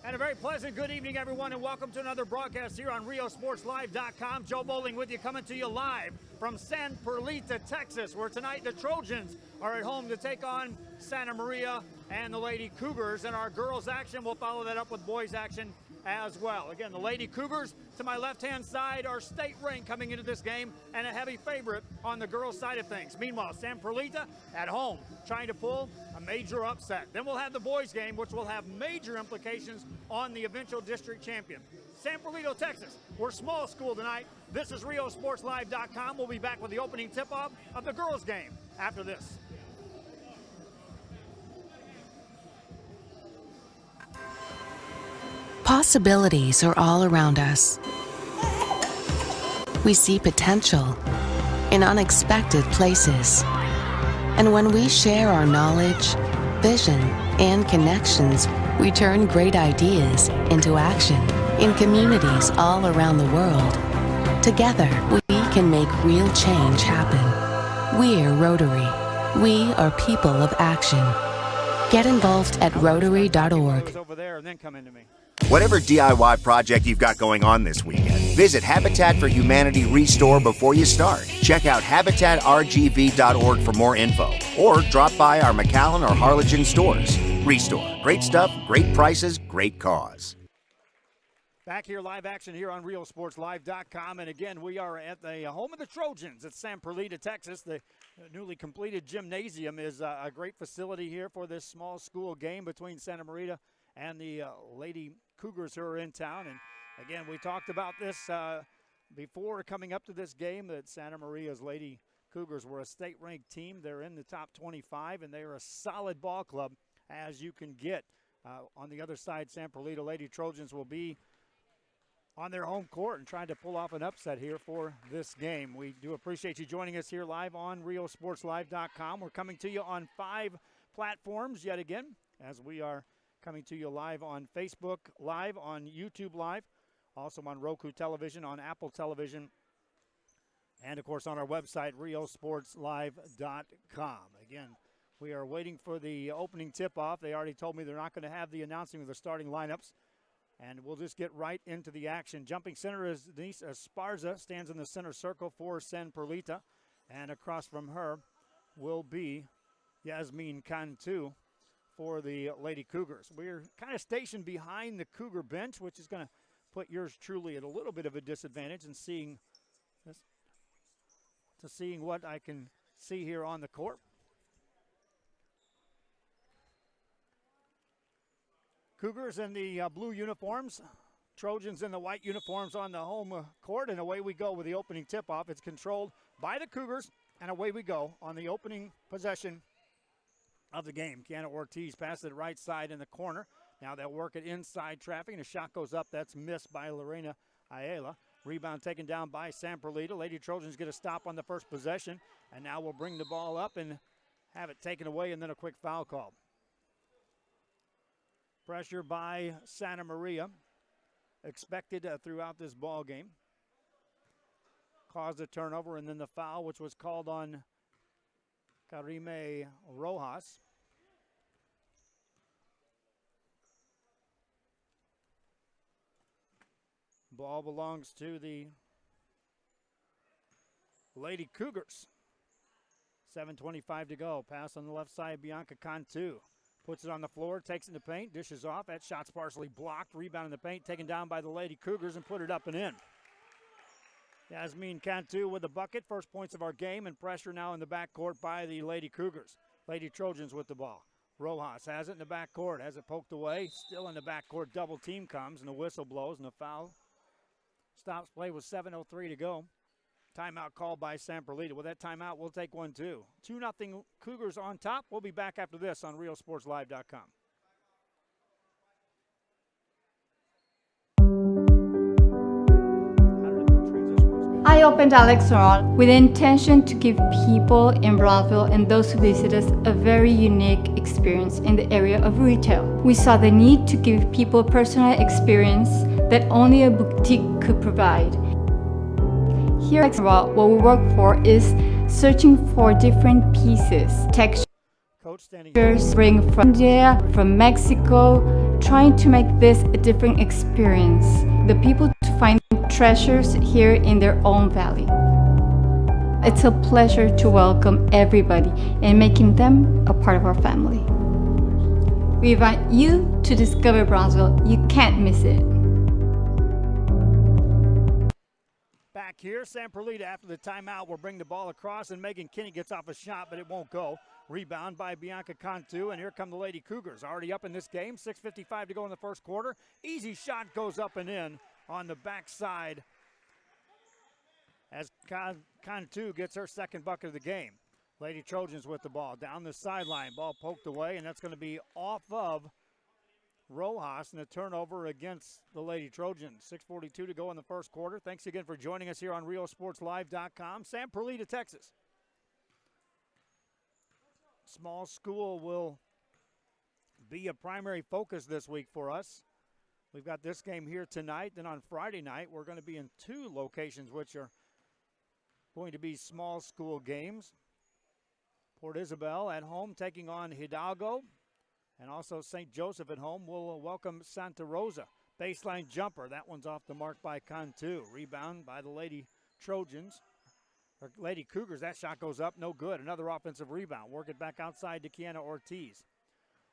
And a very pleasant good evening, everyone, and welcome to another broadcast here on RioSportsLive.com. Joe Bowling with you, coming to you live from San Perlita, Texas, where tonight the Trojans are at home to take on Santa Maria and the Lady Cougars. And our girls action, we'll follow that up with boys action as well. Again, the Lady Cougars to my left-hand side are state ranked coming into this game and a heavy favorite on the girls' side of things. Meanwhile, San Perlita at home trying to pull a major upset. Then we'll have the boys game, which will have major implications on the eventual district champion. San Perlita, Texas. We're small school tonight. This is RioSportsLive.com. We'll be back with the opening tip-off of the girls game after this. Possibilities are all around us. We see potential in unexpected places. And when we share our knowledge, vision, and connections, we turn great ideas into action in communities all around the world. Together, we can make real change happen. We're Rotary. We are people of action. Get involved at Rotary.org. Over there and then come into me. Whatever DIY project you've got going on this weekend, visit Habitat for Humanity Restore before you start. Check out habitatrgv.org for more info, or drop by our McAllen or Harlingen stores. Restore. Great stuff, great prices, great cause. Back here, live action here on RioSportsLive.com. And again, we are at the home of the Trojans at San Perlita, Texas. The newly completed gymnasium is a great facility here for this small school game between Santa Maria and the Lady Cougars who are in town. And again, we talked about this before coming up to this game, that Santa Maria's Lady Cougars were a state-ranked team. They're in the top 25, and they are a solid ball club as you can get. On the other side, San Perlita Lady Trojans will be on their home court and trying to pull off an upset here for this game. We do appreciate you joining us here live on RioSportsLive.com. We're coming to you on 5 platforms yet again, as we are coming to you live on Facebook Live, on YouTube Live, also on Roku Television, on Apple Television, and, of course, on our website, RioSportsLive.com. Again, we are waiting for the opening tip-off. They already told me they're not going to have the announcing of the starting lineups, and we'll just get right into the action. Jumping center is Denise Esparza, stands in the center circle for San Perlita, and across from her will be Yasmin Cantu for the Lady Cougars. We're kind of stationed behind the Cougar bench, which is going to put yours truly at a little bit of a disadvantage in seeing what I can see here on the court. Cougars in the blue uniforms, Trojans in the white uniforms on the home court, and away we go with the opening tip-off. It's controlled by the Cougars, and away we go on the opening possession of the game. Kiana Ortiz passes it right side in the corner. Now they'll work it inside traffic, and a shot goes up. That's missed by Lorena Ayala. Rebound taken down by San Perlita. Lady Trojans get a stop on the first possession, and now we'll bring the ball up and have it taken away, and then a quick foul call. Pressure by Santa Maria expected throughout this ball game. Caused a turnover, and then the foul, which was called on Karime Rojas. Ball belongs to the Lady Cougars. 7:25 to go. Pass on the left side, Bianca Cantu. Puts it on the floor, takes it in the paint, dishes off. That shot's partially blocked. Rebound in the paint, taken down by the Lady Cougars and put it up and in. Yasmin Cantu with the bucket. First points of our game, and pressure now in the backcourt by the Lady Cougars. Lady Trojans with the ball. Rojas has it in the backcourt, has it poked away. Still in the backcourt, double team comes, and the whistle blows, and the foul stops play with 7:03 to go. Timeout called by San Perlita. With that timeout, we'll take one, too. 2-0 Cougars on top. We'll be back after this on RioSportsLive.com. I opened Alex Restaurant with the intention to give people in Broadville and those who visit us a very unique experience in the area of retail. We saw the need to give people a personal experience that only a boutique could provide. Here at Restaurant, what we work for is searching for different pieces, textures, bring from India, from Mexico, trying to make this a different experience. The people to find treasures here in their own valley. It's a pleasure to welcome everybody and making them a part of our family. We invite you to discover Brownsville. You can't miss it. Back here, San Perlita after the timeout will bring the ball across, and Megan Kinney gets off a shot, but it won't go. Rebound by Bianca Cantu, and here come the Lady Cougars. Already up in this game, 6:55 to go in the first quarter. Easy shot goes up and in on the backside as Cantu gets her second bucket of the game. Lady Trojans with the ball down the sideline. Ball poked away, and that's going to be off of Rojas, and a turnover against the Lady Trojans. 6:42 to go in the first quarter. Thanks again for joining us here on RealSportsLive.com. San Perlita, Texas. Small school will be a primary focus this week for us. We've got this game here tonight. Then on Friday night, we're going to be in two locations, which are going to be small school games. Port Isabel at home taking on Hidalgo. And also St. Joseph at home will welcome Santa Rosa. Baseline jumper. That one's off the mark by Cantu. Rebound by the Lady Trojans. Or Lady Cougars. That shot goes up. No good. Another offensive rebound. Work it back outside to Kiana Ortiz.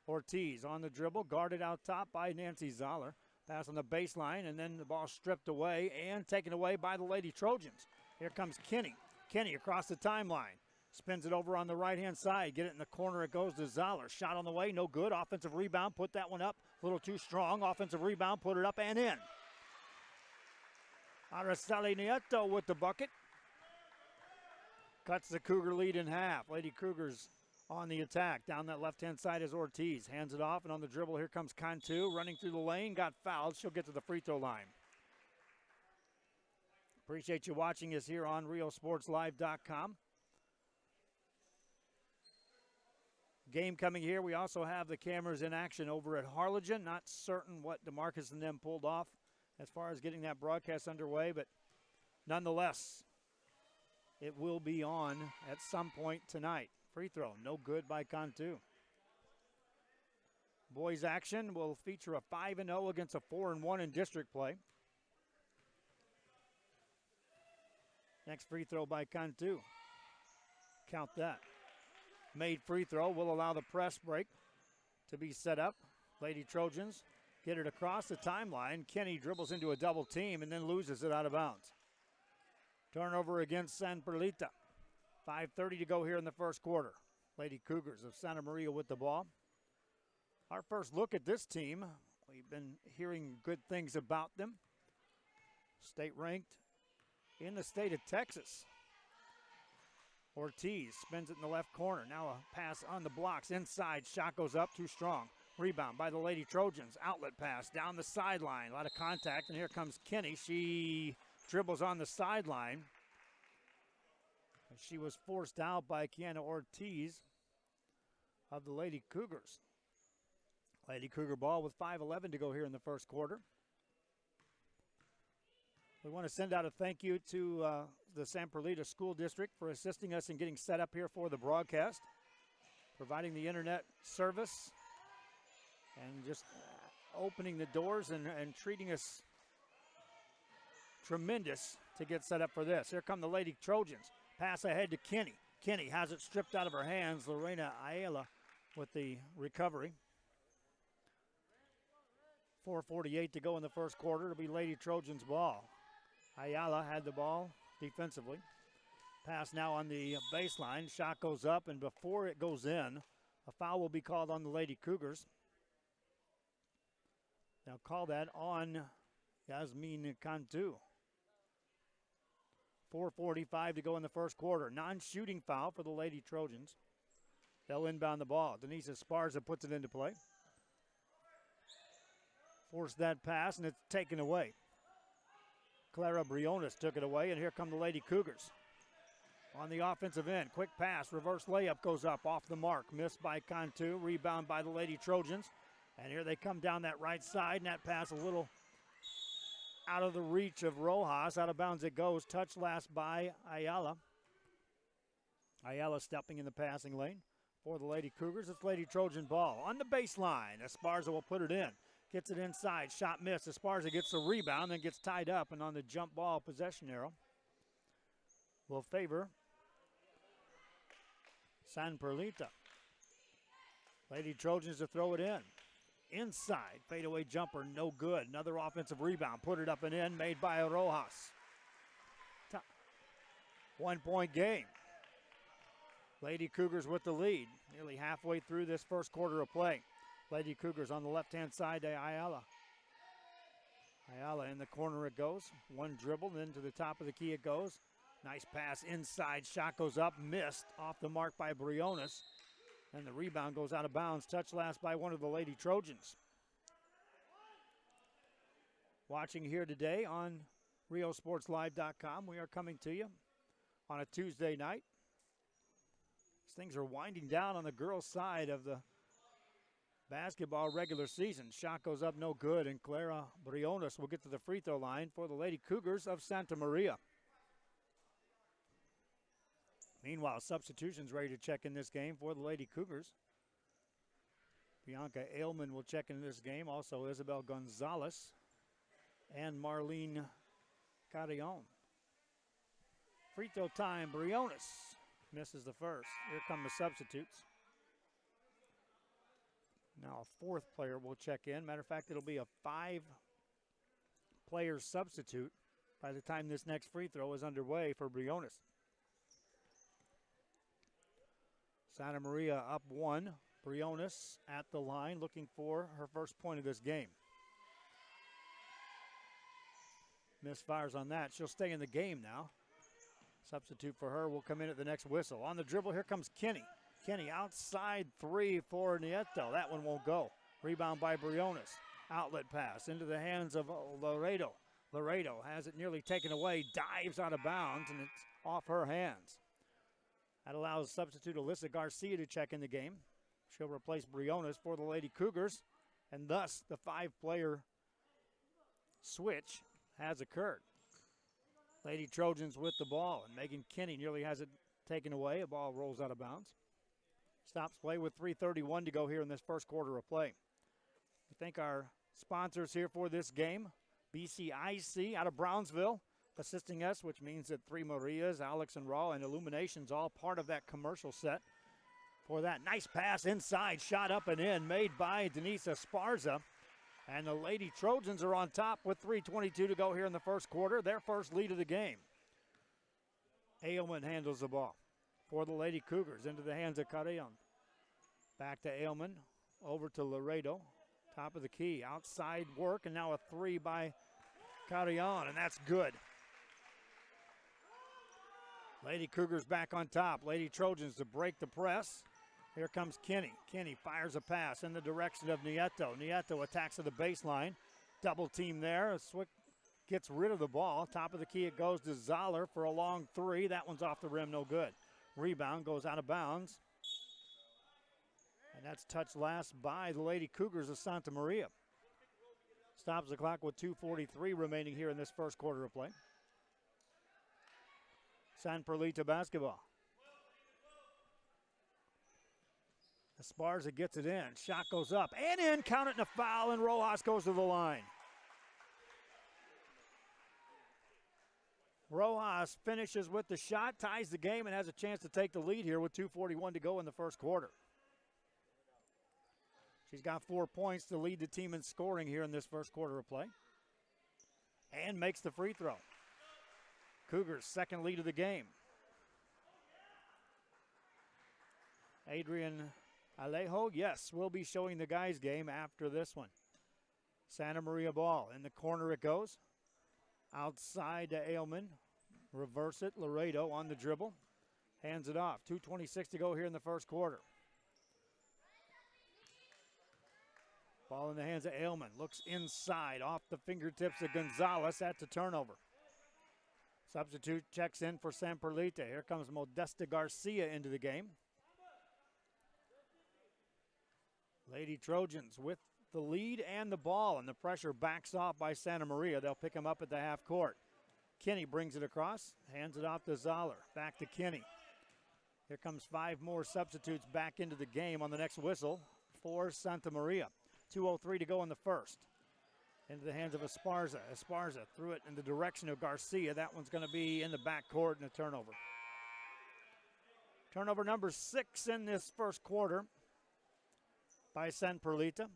Ortiz on the dribble. Guarded out top by Nancy Zoller. Pass on the baseline. And then the ball stripped away and taken away by the Lady Trojans. Here comes Kinney. Kinney across the timeline. Spins it over on the right-hand side. Get it in the corner. It goes to Zoller. Shot on the way. No good. Offensive rebound. Put that one up. A little too strong. Offensive rebound. Put it up and in. Araceli Nieto with the bucket. Cuts the Cougar lead in half. Lady Cougars on the attack. Down that left-hand side is Ortiz. Hands it off, and on the dribble here comes Cantu. Running through the lane. Got fouled. She'll get to the free throw line. Appreciate you watching us here on RealSportsLive.com. Game coming here. We also have the cameras in action over at Harlingen. Not certain what DeMarcus and them pulled off as far as getting that broadcast underway, but nonetheless, it will be on at some point tonight. Free throw, no good by Cantu. Boys action will feature a 5-0 against a 4-1 in district play. Next free throw by Cantu. Count that. Made free throw will allow the press break to be set up. Lady Trojans get it across the timeline. Kenny dribbles into a double team and then loses it out of bounds. Turnover against San Perlita. 5:30 to go here in the first quarter. Lady Cougars of Santa Maria with the ball. Our first look at this team. We've been hearing good things about them. State ranked in the state of Texas. Ortiz spins it in the left corner. Now a pass on the blocks. Inside, shot goes up, too strong. Rebound by the Lady Trojans. Outlet pass down the sideline. A lot of contact, and here comes Kinney. She dribbles on the sideline. She was forced out by Kiana Ortiz of the Lady Cougars. Lady Cougar ball with 5:11 to go here in the first quarter. We want to send out a thank you to the San Perlita School District for assisting us in getting set up here for the broadcast, providing the internet service, and just opening the doors and treating us tremendous to get set up for this. Here come the Lady Trojans. Pass ahead to Kinney. Kinney has it stripped out of her hands. Lorena Ayala with the recovery. 4:48 to go in the first quarter. It'll be Lady Trojans ball. Ayala had the ball defensively. Pass now on the baseline. Shot goes up, and before it goes in, a foul will be called on the Lady Cougars. Now call that on Yasmin Cantu. 4:45 to go in the first quarter. Non-shooting foul for the Lady Trojans. They'll inbound the ball. Denise Esparza puts it into play. Forced that pass, and it's taken away. Clara Briones took it away, and here come the Lady Cougars. On the offensive end, quick pass, reverse layup goes up off the mark. Missed by Cantu, rebound by the Lady Trojans. And here they come down that right side, and that pass a little out of the reach of Rojas. Out of bounds it goes. Touch last by Ayala. Ayala stepping in the passing lane for the Lady Cougars. It's Lady Trojan ball. On the baseline, Esparza will put it in. Gets it inside. Shot missed. Esparza gets the rebound, then gets tied up, and on the jump ball possession arrow will favor San Perlita. Lady Trojans to throw it in. Inside. Fadeaway jumper, no good. Another offensive rebound. Put it up and in, made by Rojas. 1 point game. Lady Cougars with the lead. Nearly halfway through this first quarter of play. Lady Cougars on the left-hand side to Ayala. Ayala in the corner it goes. One dribble, then to the top of the key it goes. Nice pass inside. Shot goes up, missed. Off the mark by Briones. And the rebound goes out of bounds. Touch last by one of the Lady Trojans. Watching here today on RioSportsLive.com. We are coming to you on a Tuesday night. Things are winding down on the girls' side of the basketball regular season. Shot goes up, no good, and Clara Briones will get to the free throw line for the Lady Cougars of Santa Maria. Meanwhile, substitutions ready to check in this game for the Lady Cougars. Bianca Ailman will check in this game. Also, Isabel Gonzalez and Marlene Carrion. Free throw time, Briones misses the first. Here come the substitutes. Now a fourth player will check in. Matter of fact, it'll be a 5-player substitute by the time this next free throw is underway for Briones. Santa Maria up 1. Briones at the line looking for her first point of this game. Misfires on that. She'll stay in the game now. Substitute for her will come in at the next whistle. On the dribble, here comes Kinney. Kinney outside 3 for Nieto. That one won't go. Rebound by Briones. Outlet pass into the hands of Laredo. Laredo has it nearly taken away. Dives out of bounds, and it's off her hands. That allows substitute Alyssa Garcia to check in the game. She'll replace Briones for the Lady Cougars, and thus the 5-player switch has occurred. Lady Trojans with the ball, and Megan Kinney nearly has it taken away. A ball rolls out of bounds. Stops play with 3:31 to go here in this first quarter of play. We thank our sponsors here for this game. BCIC out of Brownsville assisting us, which means that Three Marias, Alex and Raw, and Illuminations all part of that commercial set. For that nice pass inside, shot up and in, made by Denise Esparza. And the Lady Trojans are on top with 3:22 to go here in the first quarter. Their first lead of the game. Ailman handles the ball for the Lady Cougars into the hands of Carrion. Back to Ailman, over to Laredo. Top of the key, outside work, and now a 3 by Carrion, and that's good. Lady Cougars back on top. Lady Trojans to break the press. Here comes Kinney. Kinney fires a pass in the direction of Nieto. Nieto attacks to the baseline. Double team there. Swick gets rid of the ball. Top of the key, it goes to Zoller for a long 3. That one's off the rim, no good. Rebound goes out of bounds. And that's touched last by the Lady Cougars of Santa Maria. Stops the clock with 2:43 remaining here in this first quarter of play. San Perlita basketball. Esparza gets it in. Shot goes up and in. Count it in a foul, and Rojas goes to the line. Rojas finishes with the shot, ties the game, and has a chance to take the lead here with 2:41 to go in the first quarter. She's got 4 points to lead the team in scoring here in this first quarter of play. And makes the free throw. Cougars' second lead of the game. Adrian Alejo, yes, we'll be showing the guys' game after this one. Santa Maria ball. In the corner it goes. Outside to Ailman. Reverse it. Laredo on the dribble. Hands it off. 2:26 to go here in the first quarter. Ball in the hands of Ailman. Looks inside. Off the fingertips of Gonzalez. That's a turnover. Substitute checks in for San Perlita. Here comes Modesta Garcia into the game. Lady Trojans with the lead and the ball, and the pressure backs off by Santa Maria. They'll pick him up at the half court. Kinney brings it across, hands it off to Zoller. Back to Kinney. Here comes 5 more substitutes back into the game on the next whistle for Santa Maria. 2:03 to go in the first. Into the hands of Esparza. Esparza threw it in the direction of Garcia. That one's going to be in the backcourt and a turnover. Turnover number 6 in this first quarter by San Perlita.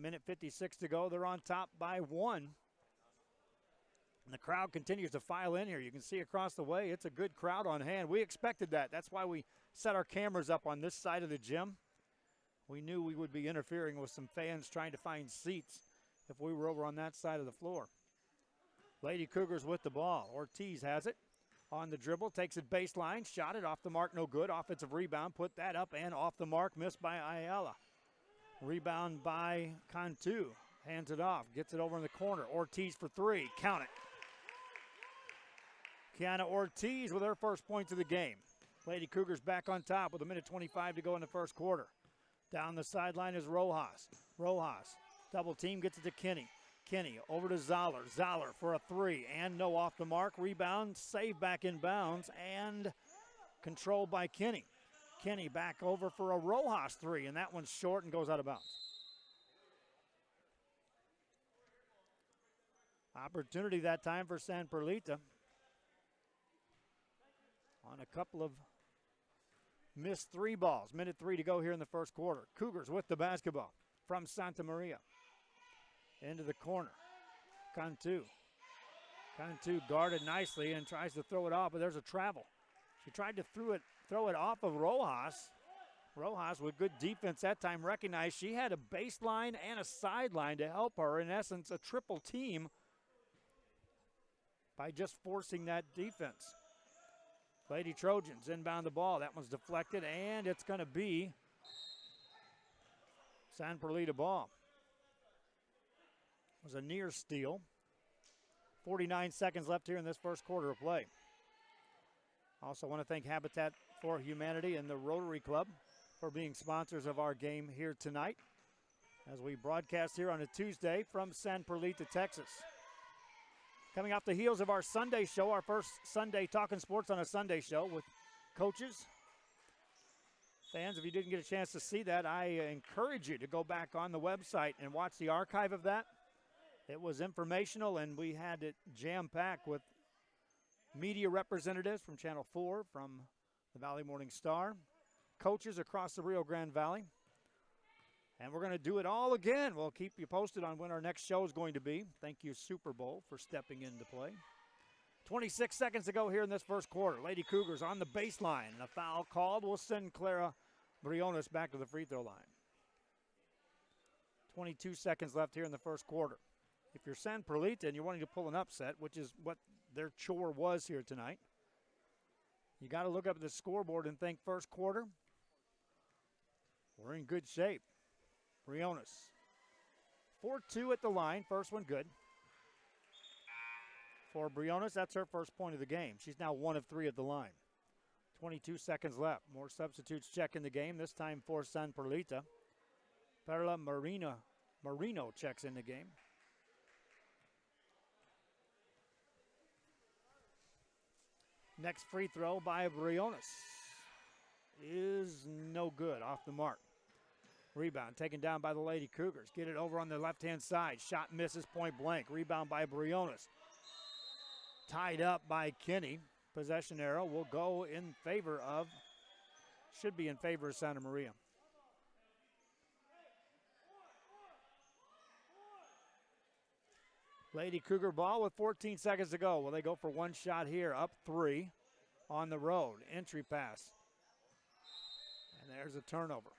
Minute 56 to go. They're on top by 1. And the crowd continues to file in here. You can see across the way, it's a good crowd on hand. We expected that. That's why we set our cameras up on this side of the gym. We knew we would be interfering with some fans trying to find seats if we were over on that side of the floor. Lady Cougars with the ball. Ortiz has it on the dribble, takes it baseline, shot it off the mark, no good. Offensive rebound, put that up and off the mark, missed by Ayala. Rebound by Cantu, hands it off, gets it over in the corner. Ortiz for 3, count it. Kiana Ortiz with her first points of the game. Lady Cougars back on top with a minute 25 to go in the first quarter. Down the sideline is Rojas. Rojas, double team, gets it to Kinney. Kinney over to Zoller. Zoller for a 3 and no off the mark. Rebound, save back in bounds and controlled by Kinney. Kinney back over for a Rojas 3 and that one's short and goes out of bounds. Opportunity that time for San Perlita on a couple of missed 3 balls. Minute 3 to go here in the first quarter. Cougars with the basketball from Santa Maria. Into the corner. Cantu. Cantu guarded nicely and tries to throw it off, but there's a travel. She tried to throw it off of Rojas. Rojas with good defense that time recognized she had a baseline and a sideline to help her. In essence, a triple team by just forcing that defense. Lady Trojans inbound the ball. That one's deflected, and it's going to be San Perlita ball. It was a near steal. 49 seconds left here in this first quarter of play. Also want to thank Habitat for Humanity and the Rotary Club for being sponsors of our game here tonight as we broadcast here on a Tuesday from San Perlita, Texas. Coming off the heels of our Sunday show, our first Sunday Talking Sports on a Sunday show with coaches. Fans, if you didn't get a chance to see that, I encourage you to go back on the website and watch the archive of that. It was informational, and we had it jam-packed with media representatives from Channel 4, from the Valley Morning Star, coaches across the Rio Grande Valley. And we're going to do it all again. We'll keep you posted on when our next show is going to be. Thank you, Super Bowl, for stepping into play. 26 seconds to go here in this first quarter. Lady Cougars on the baseline. And a foul called will send Clara Briones back to the free throw line. 22 seconds left here in the first quarter. If you're San Perlita and you're wanting to pull an upset, which is what their chore was here tonight, you got to look up at the scoreboard and think first quarter, we're in good shape. Briones, 4-2 at the line. First one good. For Briones, that's her first point of the game. She's now 1 of 3 at the line. 22 seconds left. More substitutes check in the game, this time for San Perlita. Perla Marino checks in the game. Next free throw by Briones is no good, off the mark. Rebound taken down by the Lady Cougars. Get it over on the left-hand side. Shot misses point blank. Rebound by Briones. Tied up by Kinney. Possession arrow will go in favor of, should be in favor of Santa Maria. Lady Cougar ball with 14 seconds to go. Will they go for one shot here? Up 3 on the road. Entry pass. And there's a turnover.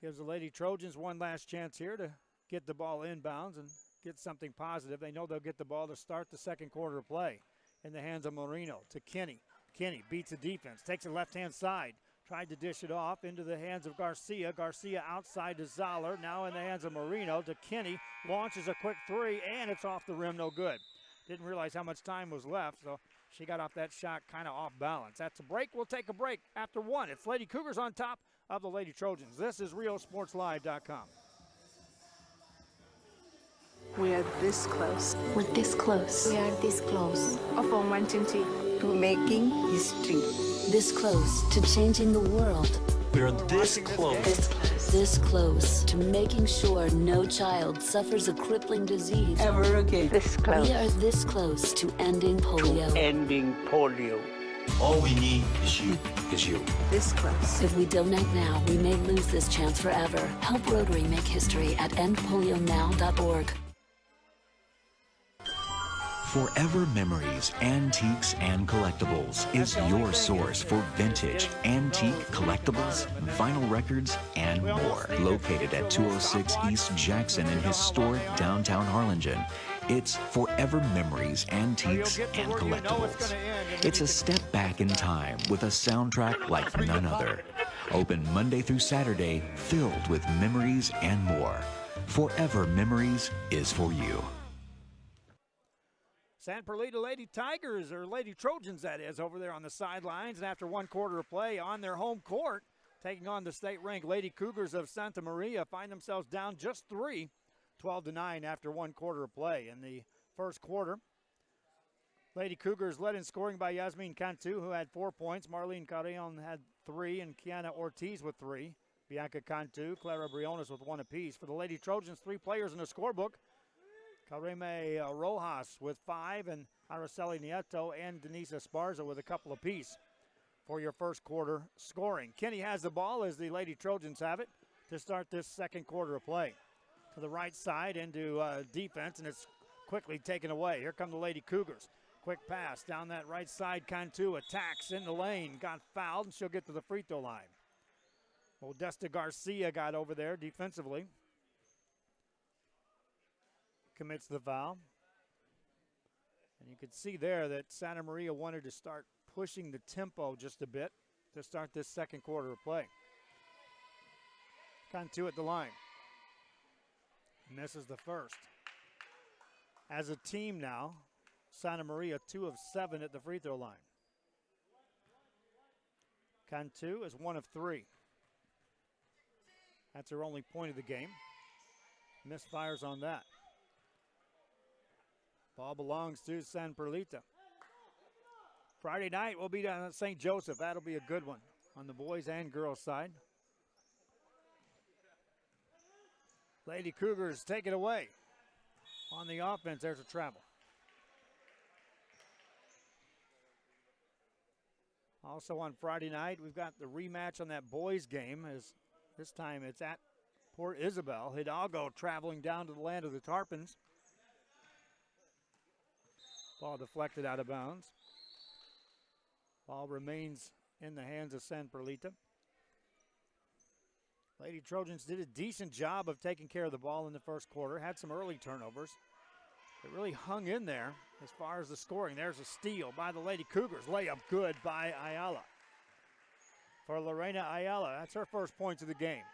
Gives the Lady Trojans one last chance here to get the ball inbounds and get something positive. They know they'll get the ball to start the second quarter of play. In the hands of Marino to Kinney. Kinney beats the defense, takes the left-hand side. Tried to dish it off into the hands of Garcia. Garcia outside to Zoller. Now in the hands of Marino to Kinney. Launches a quick 3, and it's off the rim, no good. Didn't realize how much time was left, so she got off that shot kind of off balance. That's a break. We'll take a break after 1. It's Lady Cougars on top of the Lady Trojans. This is RioSportsLive.com. We are this close. We're this close. We are this close of home 120. to making history. This close to changing the world. We're this close. This close to making sure no child suffers a crippling disease. Ever again. This close. We are this close to ending polio. Ending polio. All we need is you. This close. If we donate now, we may lose this chance forever. Help Rotary make history at endpolionow.org. Forever Memories, Antiques, and Collectibles is your source for vintage, antique collectibles, vinyl records, and more. Located at 206 East Jackson in historic downtown Harlingen, it's Forever Memories, Antiques, and Collectibles. It's a step back in time with a soundtrack like none other. Open Monday through Saturday, filled with memories and more. Forever Memories is for you. San Perlita Lady Tigers, or Lady Trojans that is, over there on the sidelines. And after one quarter of play on their home court, taking on the state-ranked Lady Cougars of Santa Maria, find themselves down just 3, 12-9 after one quarter of play. In the first quarter, Lady Cougars led in scoring by Yasmin Cantu, who had 4 points. Marlene Carreon had 3, and Kiana Ortiz with 3. Bianca Cantu, Clara Briones with 1 apiece. For the Lady Trojans, 3 players in the scorebook. Kareme Rojas with 5, and Araceli Nieto and Denise Esparza with a couple apiece for your first quarter scoring. Kenny has the ball as the Lady Trojans have it to start this second quarter of play. To the right side into defense, and it's quickly taken away. Here come the Lady Cougars. Quick pass down that right side. Cantu attacks in the lane. Got fouled, and she'll get to the free throw line. Modesta Garcia got over there defensively. Commits the foul. And you can see there that Santa Maria wanted to start pushing the tempo just a bit to start this second quarter of play. Cantu at the line. Misses the first. As a team now, Santa Maria 2 of 7 at the free throw line. Cantu is 1 of 3. That's her only point of the game. Misfires on that. Ball belongs to San Perlita. Friday night we'll be down at St. Joseph. That'll be a good one on the boys and girls side. Lady Cougars take it away. On the offense, there's a travel. Also on Friday night, we've got the rematch on that boys game, as this time it's at Port Isabel. Hidalgo traveling down to the land of the Tarpons. Ball deflected out of bounds. Ball remains in the hands of San Perlita. Lady Trojans did a decent job of taking care of the ball in the first quarter. Had some early turnovers. It really hung in there as far as the scoring. There's a steal by the Lady Cougars. Layup good by Ayala. For Lorena Ayala, that's her first points of the game.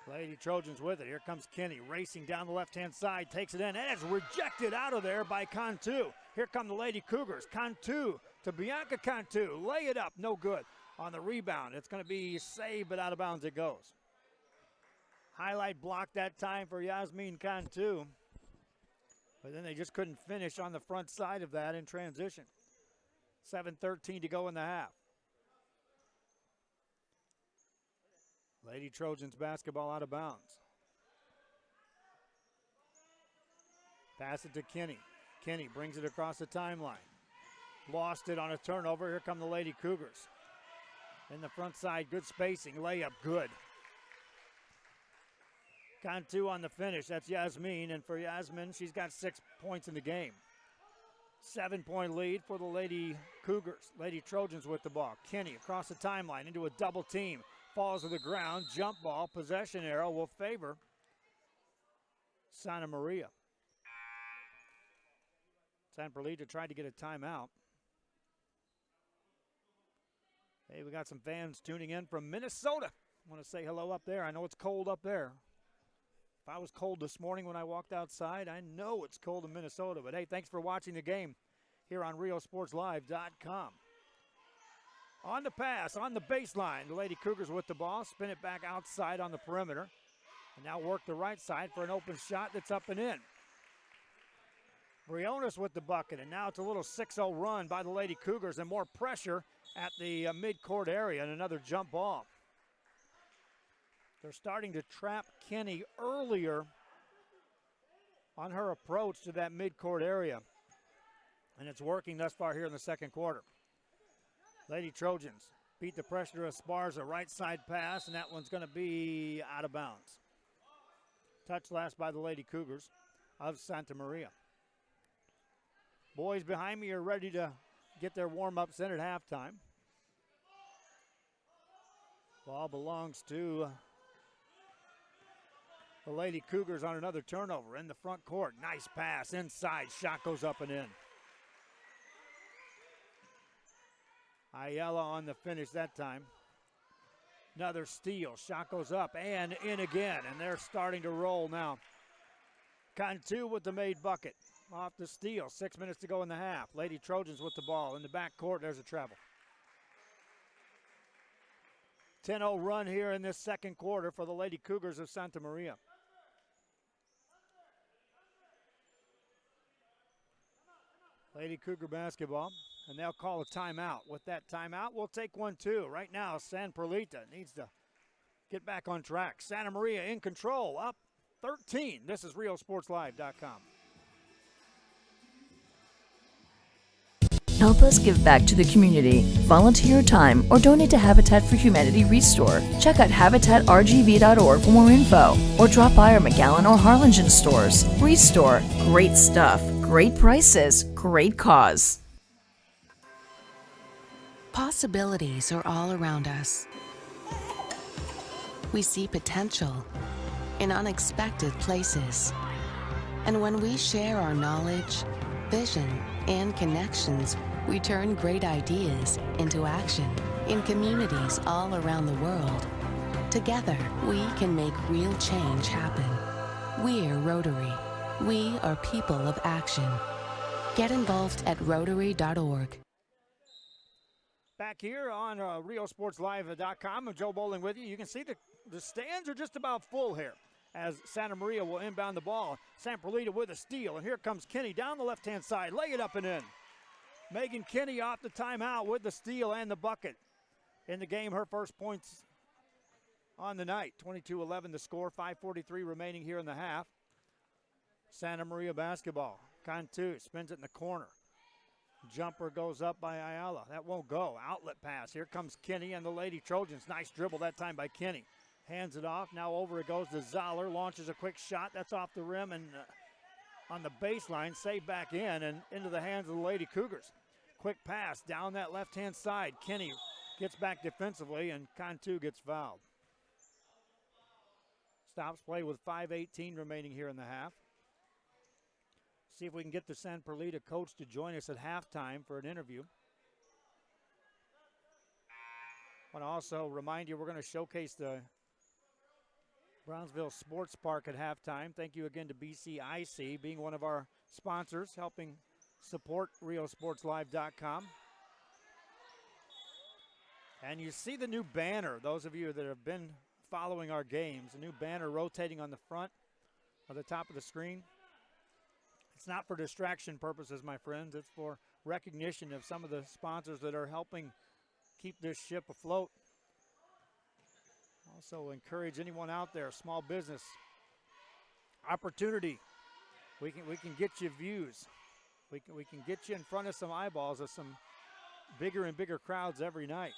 Lady Trojans with it. Here comes Kinney racing down the left-hand side. Takes it in, and it's rejected out of there by Cantu. Here come the Lady Cougars. Cantu to Bianca Cantu. Lay it up, no good. On the rebound, it's going to be saved, but out of bounds it goes. Highlight block that time for Yasmin Cantu. But then they just couldn't finish on the front side of that in transition. 7:13 to go in the half. Lady Trojans basketball out of bounds. Pass it to Kinney. Kinney brings it across the timeline. Lost it on a turnover. Here come the Lady Cougars. In the front side, good spacing. Layup good. Cantu on the finish. That's Yasmin. And for Yasmin, she's got 6 points in the game. 7-point lead for the Lady Cougars. Lady Trojans with the ball. Kinney across the timeline into a double team. Falls to the ground. Jump ball. Possession arrow will favor Santa Maria. San Perlita tried to get a timeout. Hey, we got some fans tuning in from Minnesota. I want to say hello up there. I know it's cold up there. If I was cold this morning when I walked outside, I know it's cold in Minnesota. But hey, thanks for watching the game here on RioSportsLive.com. On the pass, on the baseline, the Lady Cougars with the ball. Spin it back outside on the perimeter. And now work the right side for an open shot that's up and in. Briones with the bucket, and now it's a little 6-0 run by the Lady Cougars and more pressure at the midcourt area and another jump ball. They're starting to trap Kenny earlier on her approach to that midcourt area, and it's working thus far here in the second quarter. Lady Trojans beat the pressure to Esparza, right side pass, and that one's going to be out of bounds. Touch last by the Lady Cougars of Santa Maria. Boys behind me are ready to get their warm-ups in at halftime. Ball belongs to the Lady Cougars on another turnover in the front court. Nice pass inside. Shot goes up and in. Ayala on the finish that time. Another steal. Shot goes up and in again, and they're starting to roll now. Cantu with the made bucket. Off the steal. 6 minutes to go in the half. Lady Trojans with the ball in the back court. There's a travel. 10-0 run here in this second quarter for the Lady Cougars of Santa Maria. Lady Cougar basketball, and they'll call a timeout. With that timeout, we'll take one too. Right now, San Perlita needs to get back on track. Santa Maria in control, up 13. This is RealSportsLive.com. Help us give back to the community. Volunteer your time or donate to Habitat for Humanity Restore. Check out habitatrgv.org for more info or drop by our McAllen or Harlingen stores. Restore, great stuff, great prices, great cause. Possibilities are all around us. We see potential in unexpected places. And when we share our knowledge, vision, and connections, we turn great ideas into action in communities all around the world. Together, we can make real change happen. We're Rotary. We are people of action. Get involved at Rotary.org. Back here on RealSportsLive.com, I'm Joe Bowling with you. You can see the stands are just about full here as Santa Maria will inbound the ball. San Perlita with a steal, and here comes Kinney down the left-hand side. Lay it up and in. Megan Kinney off the timeout with the steal and the bucket. In the game, her first points on the night. 22-11 the score, 5:43 remaining here in the half. Santa Maria basketball. Cantu spins it in the corner. Jumper goes up by Ayala. That won't go. Outlet pass. Here comes Kinney and the Lady Trojans. Nice dribble that time by Kinney. Hands it off. Now over it goes to Zoller. Launches a quick shot. That's off the rim and on the baseline. Saved back in and into the hands of the Lady Cougars. Quick pass down that left-hand side. Kinney gets back defensively and Cantu gets fouled. Stops play with 5:18 remaining here in the half. See if we can get the San Perlita coach to join us at halftime for an interview. I want to also remind you we're going to showcase the Brownsville Sports Park at halftime. Thank you again to BCIC being one of our sponsors, helping support RealSportsLive.com. And you see the new banner, those of you that have been following our games, a new banner rotating on the front of the top of the screen. It's not for distraction purposes, my friends. It's for recognition of some of the sponsors that are helping keep this ship afloat. Also encourage anyone out there, small business opportunity. We can get you views. We can get you in front of some eyeballs of some bigger and bigger crowds every night.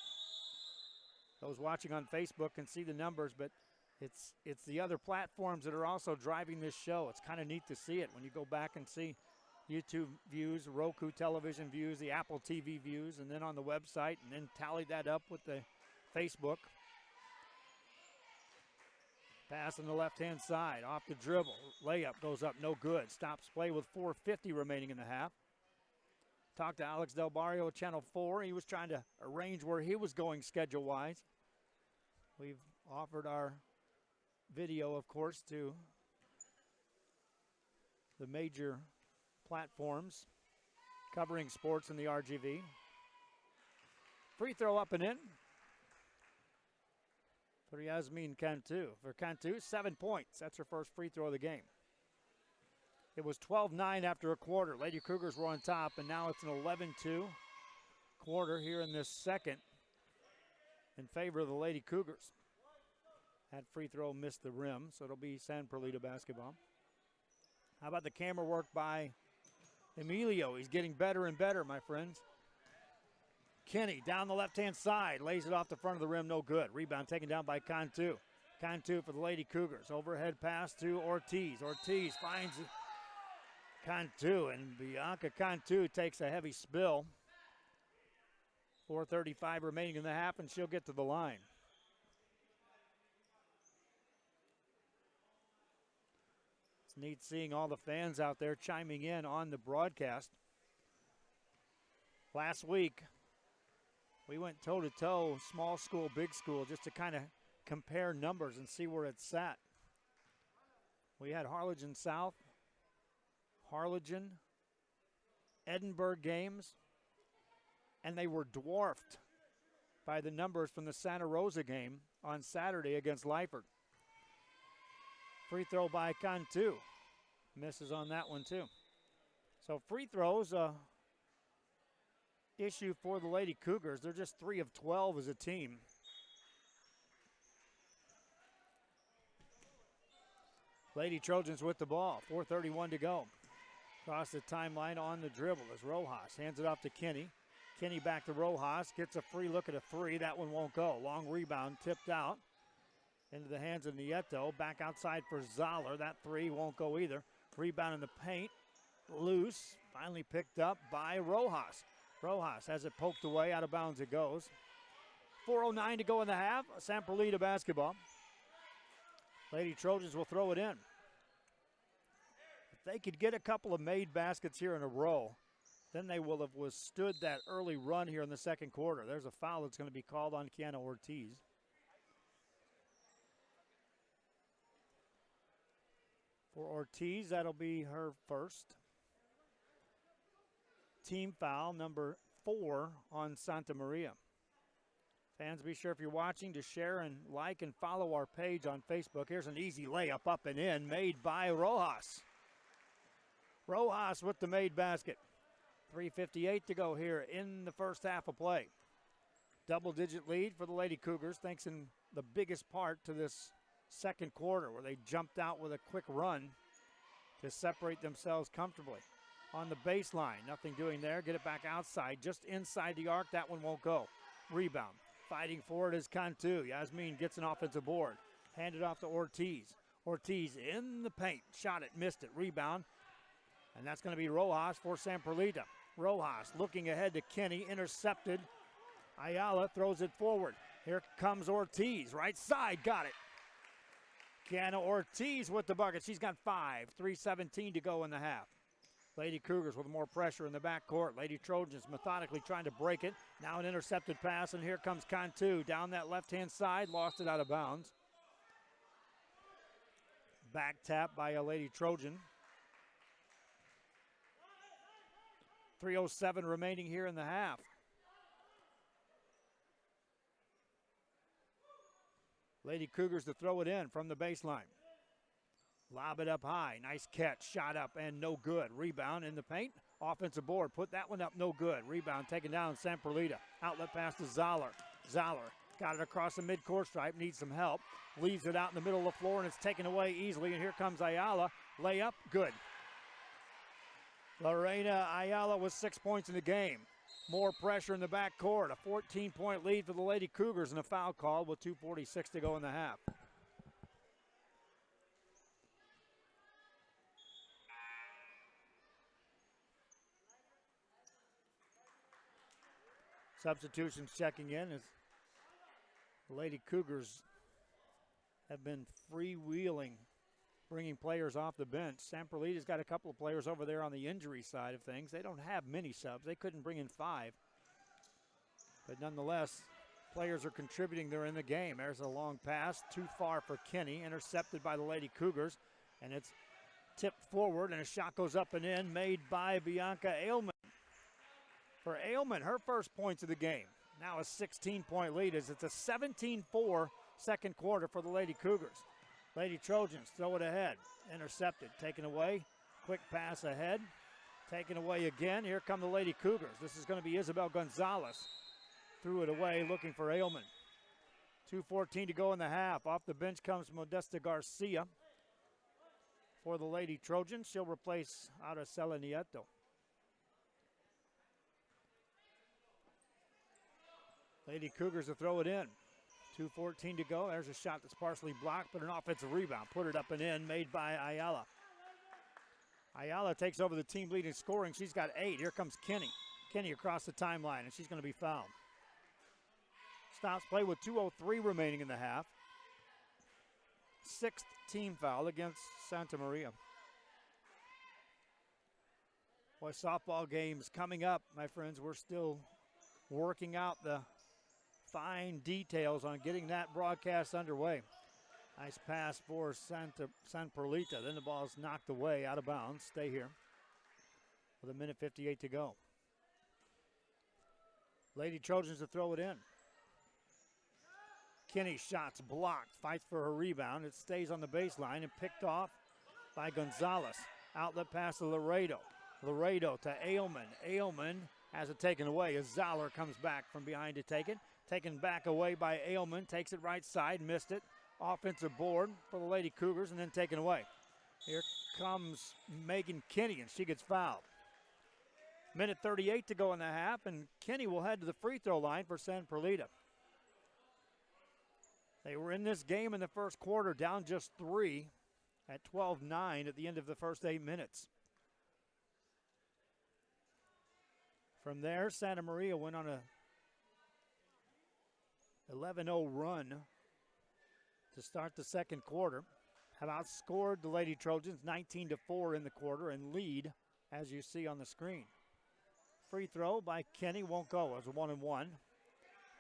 Those watching on Facebook can see the numbers, but it's the other platforms that are also driving this show. It's kind of neat to see it when you go back and see YouTube views, Roku television views, the Apple TV views, and then on the website, and then tally that up with the Facebook. Pass on the left-hand side, off the dribble. Layup goes up, no good. Stops play with 4:50 remaining in the half. Talked to Alex Del Barrio, Channel 4. He was trying to arrange where he was going schedule-wise. We've offered our video, of course, to the major platforms covering sports in the RGV. Free throw up and in for Yasmin Cantu. For Cantu, 7 points. That's her first free throw of the game. It was 12-9 after a quarter. Lady Cougars were on top, and now it's an 11-2 quarter here in this second in favor of the Lady Cougars. That free throw missed the rim, so it'll be San Perlita basketball. How about the camera work by Emilio? He's getting better and better, my friends. Kinney down the left-hand side, lays it off the front of the rim, no good. Rebound taken down by Cantu. Cantu for the Lady Cougars. Overhead pass to Ortiz. Ortiz finds Cantu, and Bianca Cantu takes a heavy spill. 4:35 remaining in the half, and she'll get to the line. It's neat seeing all the fans out there chiming in on the broadcast. Last week, we went toe-to-toe, small school, big school, just to kind of compare numbers and see where it's sat. We had Harlingen South, Harlingen, Edinburgh games, and they were dwarfed by the numbers from the Santa Rosa game on Saturday against Lyford. Free throw by Cantu. Misses on that one too. So free throws, issue for the Lady Cougars. They're just 3 of 12 as a team. Lady Trojans with the ball. 4:31 to go. Across the timeline on the dribble as Rojas hands it off to Kinney. Kinney back to Rojas. Gets a free look at a three. That one won't go. Long rebound tipped out into the hands of Nieto. Back outside for Zoller. That three won't go either. Rebound in the paint. Loose. Finally picked up by Rojas. Rojas has it poked away. Out of bounds it goes. 4:09 to go in the half. San Perlita basketball. Lady Trojans will throw it in. If they could get a couple of made baskets here in a row, then they will have withstood that early run here in the second quarter. There's a foul that's going to be called on Kiana Ortiz. For Ortiz, that'll be her first. Team foul number 4 on Santa Maria. Fans, be sure if you're watching to share and like and follow our page on Facebook. Here's an easy layup up and in made by Rojas. Rojas with the made basket. 3:58 to go here in the first half of play. Double-digit lead for the Lady Cougars, thanks in the biggest part to this second quarter where they jumped out with a quick run to separate themselves comfortably. On the baseline, nothing doing there. Get it back outside, just inside the arc. That one won't go. Rebound. Fighting for it is Cantu. Yasmin gets an offensive board. Handed off to Ortiz. Ortiz in the paint. Shot it, missed it. Rebound. And that's going to be Rojas for San Perlita. Rojas looking ahead to Kinney. Intercepted. Ayala throws it forward. Here comes Ortiz. Right side. Got it. Kiana Ortiz with the bucket. She's got 5. 3:17 to go in the half. Lady Cougars with more pressure in the backcourt. Lady Trojans methodically trying to break it. Now an intercepted pass, and here comes Cantu down that left-hand side. Lost it out of bounds. Back tap by a Lady Trojan. 3:07 remaining here in the half. Lady Cougars to throw it in from the baseline. Lob it up high. Nice catch. Shot up and no good. Rebound in the paint. Offensive board. Put that one up. No good. Rebound taken down. San Perlita. Outlet pass to Zoller. Zoller got it across the midcourt stripe. Needs some help. Leaves it out in the middle of the floor and it's taken away easily. And here comes Ayala. Layup. Good. Lorena Ayala with 6 points in the game. More pressure in the backcourt. A 14-point lead for the Lady Cougars and a foul call with 2:46 to go in the half. Substitutions checking in as the Lady Cougars have been freewheeling, bringing players off the bench. San Perlita's got a couple of players over there on the injury side of things. They don't have many subs. They couldn't bring in 5. But nonetheless, players are contributing. They're in the game. There's a long pass, too far for Kinney, intercepted by the Lady Cougars. And it's tipped forward, and a shot goes up and in, made by Bianca Ailman. For Ailman, her first points of the game. Now a 16-point lead as it's a 17-4 second quarter for the Lady Cougars. Lady Trojans throw it ahead. Intercepted, taken away. Quick pass ahead. Taken away again. Here come the Lady Cougars. This is going to be Isabel Gonzalez. Threw it away looking for Ailman. 2:14 to go in the half. Off the bench comes Modesta Garcia for the Lady Trojans. She'll replace Araceli Nieto. Lady Cougars will throw it in. 2:14 to go. There's a shot that's partially blocked, but an offensive rebound. Put it up and in, made by Ayala. Ayala takes over the team lead in scoring. She's got 8. Here comes Kenny. Kenny across the timeline, and she's going to be fouled. Stops play with 2:03 remaining in the half. 6th team foul against Santa Maria. Boy, softball games coming up, my friends. We're still working out the fine details on getting that broadcast underway. Nice pass for San Perlita. Then the ball is knocked away out of bounds. Stay here with 1:58 to go. Lady Trojans to throw it in. Kinney's shot's blocked. Fights for her rebound. It stays on the baseline and picked off by Gonzalez. Outlet pass to Laredo. Laredo to Ailman. Ailman has it taken away as Zoller comes back from behind to take it. Taken back away by Ailman. Takes it right side. Missed it. Offensive board for the Lady Cougars and then taken away. Here comes Megan Kinney and she gets fouled. 1:38 to go in the half, and Kinney will head to the free throw line for San Perlita. They were in this game in the first quarter down just 3 at 12-9 at the end of the first 8 minutes. From there, Santa Maria went on a 11-0 run to start the second quarter. Have outscored the Lady Trojans 19-4 in the quarter and lead, as you see on the screen. Free throw by Kenny won't go. It was a 1-and-1.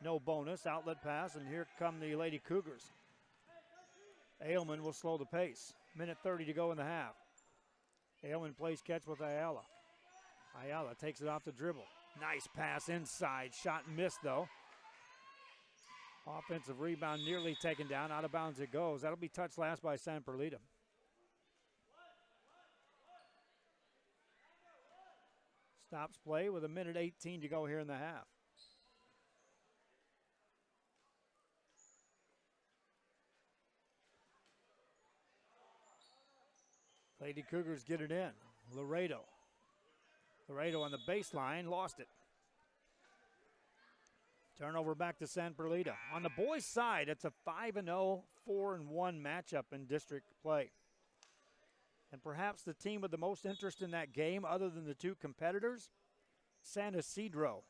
No bonus. Outlet pass, and here come the Lady Cougars. Ailman will slow the pace. 1:30 to go in the half. Ailman plays catch with Ayala. Ayala takes it off the dribble. Nice pass inside. Shot missed, though. Offensive rebound nearly taken down. Out of bounds it goes. That'll be touched last by San Perlita. Stops play with 1:18 to go here in the half. Lady Cougars get it in. Laredo. Laredo on the baseline, lost it. Turnover back to San Perlita. On the boys' side, it's a 5-0, 4-1 matchup in district play. And perhaps the team with the most interest in that game, other than the two competitors, San Isidro,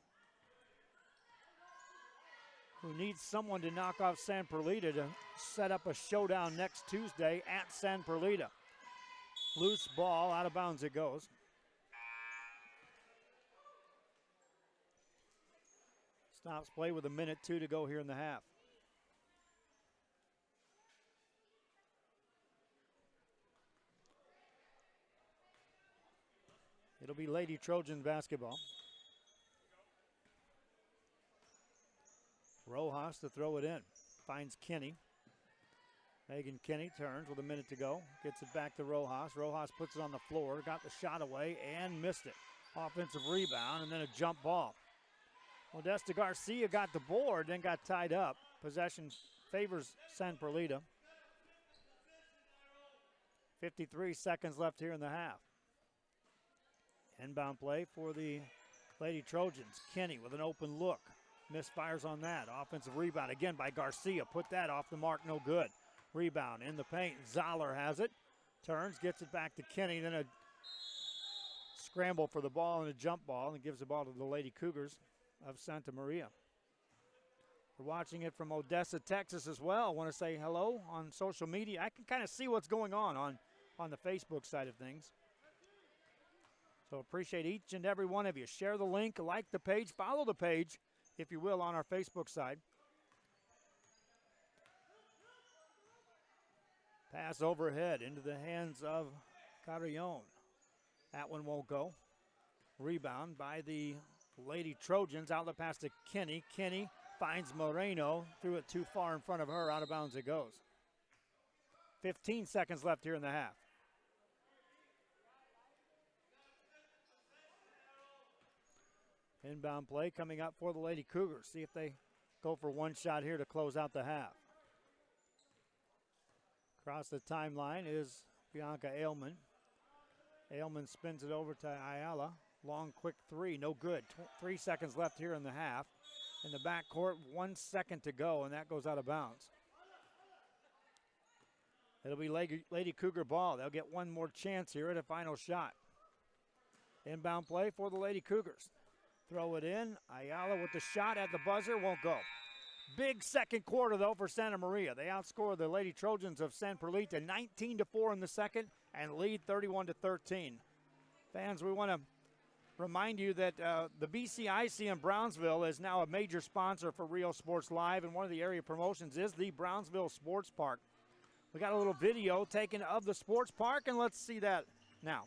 who needs someone to knock off San Perlita to set up a showdown next Tuesday at San Perlita. Loose ball, out of bounds it goes. Stops play with 1:02 to go here in the half. It'll be Lady Trojan basketball. Rojas to throw it in. Finds Kinney. Megan Kinney turns with 1 minute to go. Gets it back to Rojas. Rojas puts it on the floor. Got the shot away and missed it. Offensive rebound and then a jump ball. Modesta Garcia got the board, then got tied up. Possession favors San Perlita. 53 seconds left here in the half. Inbound play for the Lady Trojans. Kinney with an open look. Misfires on that. Offensive rebound again by Garcia. Put that off the mark, no good. Rebound in the paint. Zoller has it. Turns, gets it back to Kinney. Then a scramble for the ball and a jump ball, and gives the ball to the Lady Cougars of Santa Maria. We're watching it from Odessa, Texas as well. I want to say hello on social media. I can kind of see what's going on the Facebook side of things. So appreciate each and every one of you. Share the link, like the page, follow the page, if you will, on our Facebook side. Pass overhead into the hands of Carrion. That one won't go. Rebound by the Lady Trojans. Outlet pass to Kinney. Kinney finds Moreno. Threw it too far in front of her. Out of bounds it goes. 15 seconds left here in the half. Inbound play coming up for the Lady Cougars. See if they go for one shot here to close out the half. Across the timeline is Bianca Ailman. Ailman spins it over to Ayala. Long, quick three, no good. 3 seconds left here in the half. In the backcourt, 1 second to go, and that goes out of bounds. It'll be Lady Cougar ball. They'll get one more chance here at a final shot. Inbound play for the Lady Cougars. Throw it in. Ayala with the shot at the buzzer, won't go. Big second quarter, though, for Santa Maria. They outscore the Lady Trojans of San Perlita 19-4 in the second and lead 31-13. Fans, we want to remind you that the BCIC in Brownsville is now a major sponsor for Real Sports Live, and one of the area promotions is the Brownsville Sports Park. We got a little video taken of the sports park, and let's see that now.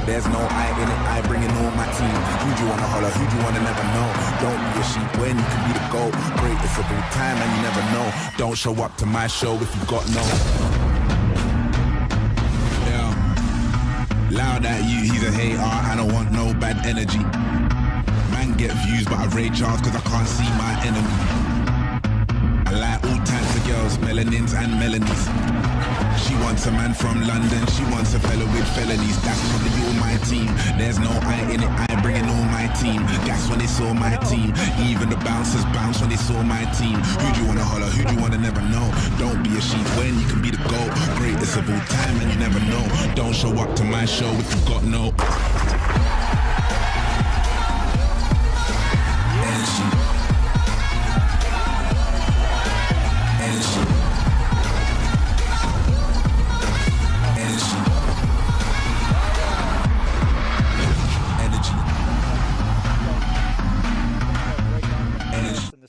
There's no I in it, I bring it on my team. Who'd you wanna holler, who'd you wanna never know? Don't be a sheep when you can be the goat. Great, it's a full time and you never know. Don't show up to my show if you got no. Yeah. Loud at you, he's a hater, I don't want no bad energy. Man get views but I rage hard cause I can't see my enemy. I like all types of girls, melanins and melanies. She wants a man from London, she wants a fella with felonies. That's probably all my team. There's no I in it, I bring it on my team. Gas when they saw my team. Even the bouncers bounce when they saw my team. Who'd you wanna holler, who'd you wanna never know? Don't be a sheep when you can be the GOAT. Greatest of all time and you never know. Don't show up to my show if you got no energy.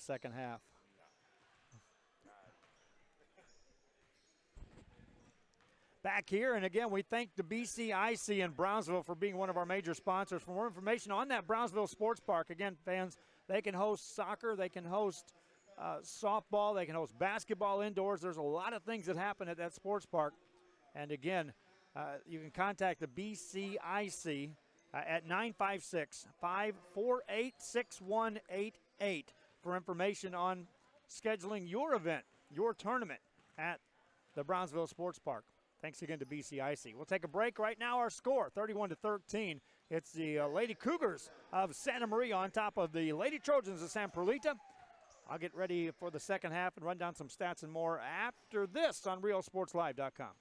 Second half. Back here, and again, we thank the BCIC in Brownsville for being one of our major sponsors. For more information on that Brownsville Sports Park, again, fans, they can host soccer, they can host softball, they can host basketball indoors. There's a lot of things that happen at that sports park. And again, you can contact the BCIC at 956-548-6188. for information on scheduling your event, your tournament at the Brownsville Sports Park. Thanks again to BCIC. We'll take a break right now. Our score, 31-13. It's the Lady Cougars of Santa Maria on top of the Lady Trojans of San Perlita. I'll get ready for the second half and run down some stats and more after this on RealSportsLive.com.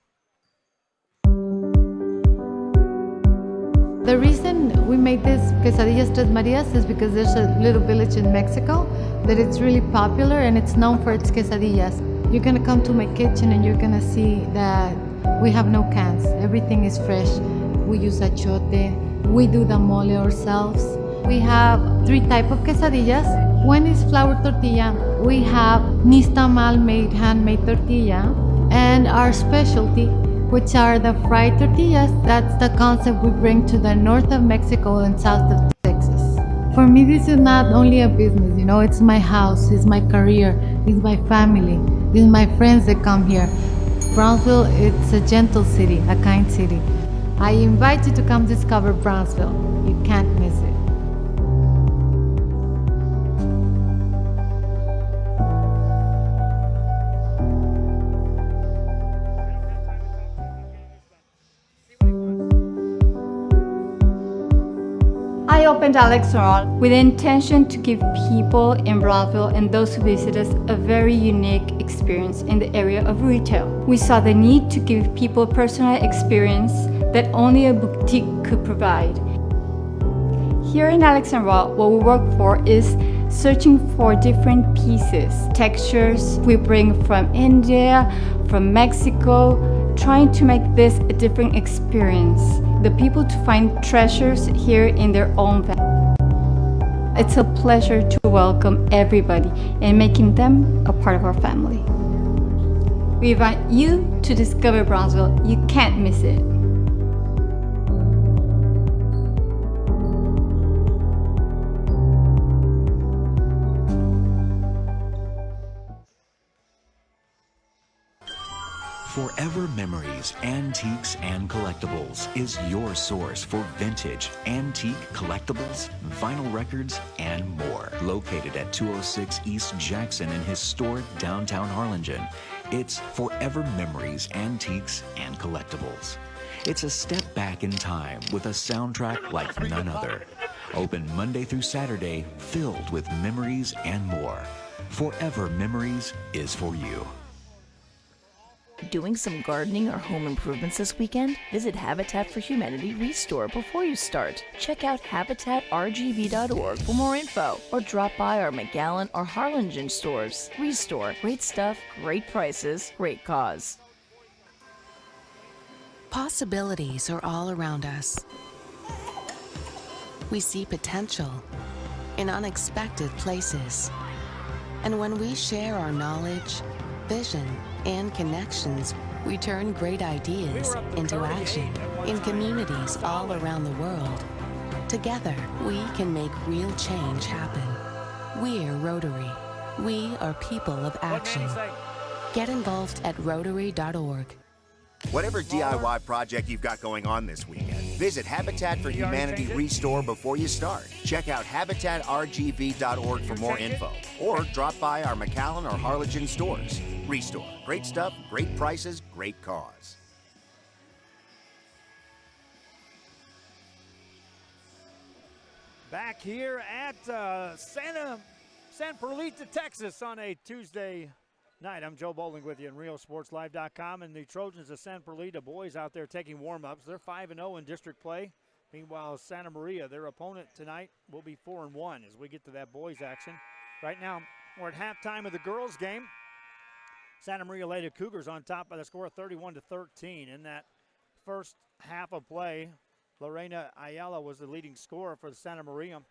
The reason we made this quesadillas Tres Marias is because there's a little village in Mexico that it's really popular and it's known for its quesadillas. You're gonna come to my kitchen and you're gonna see that we have no cans. Everything is fresh. We use achote. We do the mole ourselves. We have 3 types of quesadillas. One is flour tortilla. We have nixtamal made handmade tortilla, and our specialty, which are the fried tortillas. That's the concept we bring to the north of Mexico and south of Texas. For me, this is not only a business, you know, it's my house, it's my career, it's my family, it's my friends that come here. Brownsville, it's a gentle city, a kind city. I invite you to come discover Brownsville. You can't miss it. I opened Alex Restaurant with the intention to give people in Brownsville and those who visit us a very unique experience in the area of retail. We saw the need to give people a personal experience that only a boutique could provide. Here in Alex and Raw, what we work for is searching for different pieces, textures we bring from India, from Mexico, trying to make this a different experience. The people to find treasures here in their own family. It's a pleasure to welcome everybody and making them a part of our family. We invite you to discover Brownsville. You can't miss it. Forever Memories, Antiques, and Collectibles is your source for vintage, antique collectibles, vinyl records, and more. Located at 206 East Jackson in historic downtown Harlingen, it's Forever Memories, Antiques, and Collectibles. It's a step back in time with a soundtrack like none other. Open Monday through Saturday, filled with memories and more. Forever Memories is for you. Doing some gardening or home improvements this weekend? Visit Habitat for Humanity Restore before you start. Check out habitatrgv.org for more info, or drop by our McAllen or Harlingen stores. Restore. Great stuff, great prices, great cause. Possibilities are all around us. We see potential in unexpected places. And when we share our knowledge, vision, and connections, we turn great ideas into action in communities all around the world. Together, we can make real change happen. We're Rotary. We are people of action. Get involved at Rotary.org. Whatever DIY project you've got going on this weekend, visit Habitat for Humanity Restore before you start. Check out habitatrgv.org for more info, or drop by our McAllen or Harlingen stores. Restore. Great stuff, great prices, great cause. Back here at San Perlita, Texas on a Tuesday night. I'm Joe Bowling with you in RealSportsLive.com, and the Trojans of San Perlita boys out there taking warm-ups. They're 5-0 in district play. Meanwhile, Santa Maria, their opponent tonight, will be 4-1 as we get to that boys action. Right now, we're at halftime of the girls game. Santa Maria Lady Cougars on top by the score of 31-13. In that first half of play, Lorena Ayala was the leading scorer for the Santa Maria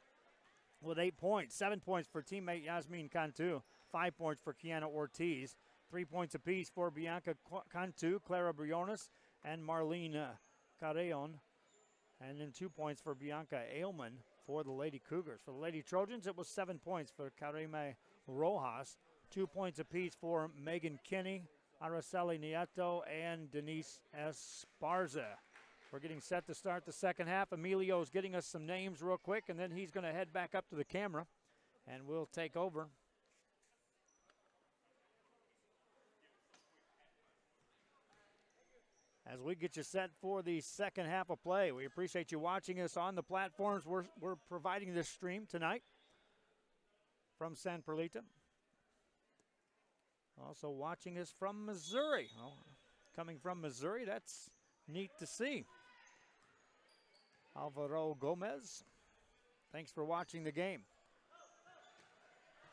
with 8 points. 7 points for teammate Yasmin Cantu. 5 points for Kiana Ortiz. 3 points apiece for Bianca Cantu, Clara Briones, and Marlene Carreon. And then 2 points for Bianca Ailman for the Lady Cougars. For the Lady Trojans, it was 7 points for Karime Rojas. 2 points apiece for Megan Kinney, Araceli Nieto, and Denise Esparza. We're getting set to start the second half. Emilio's getting us some names real quick, and then he's going to head back up to the camera, and we'll take over. As we get you set for the second half of play. We appreciate you watching us on the platforms. We're providing this stream tonight from San Perlita. Also watching us from Missouri. Oh, coming from Missouri, that's neat to see. Alvaro Gomez, thanks for watching the game.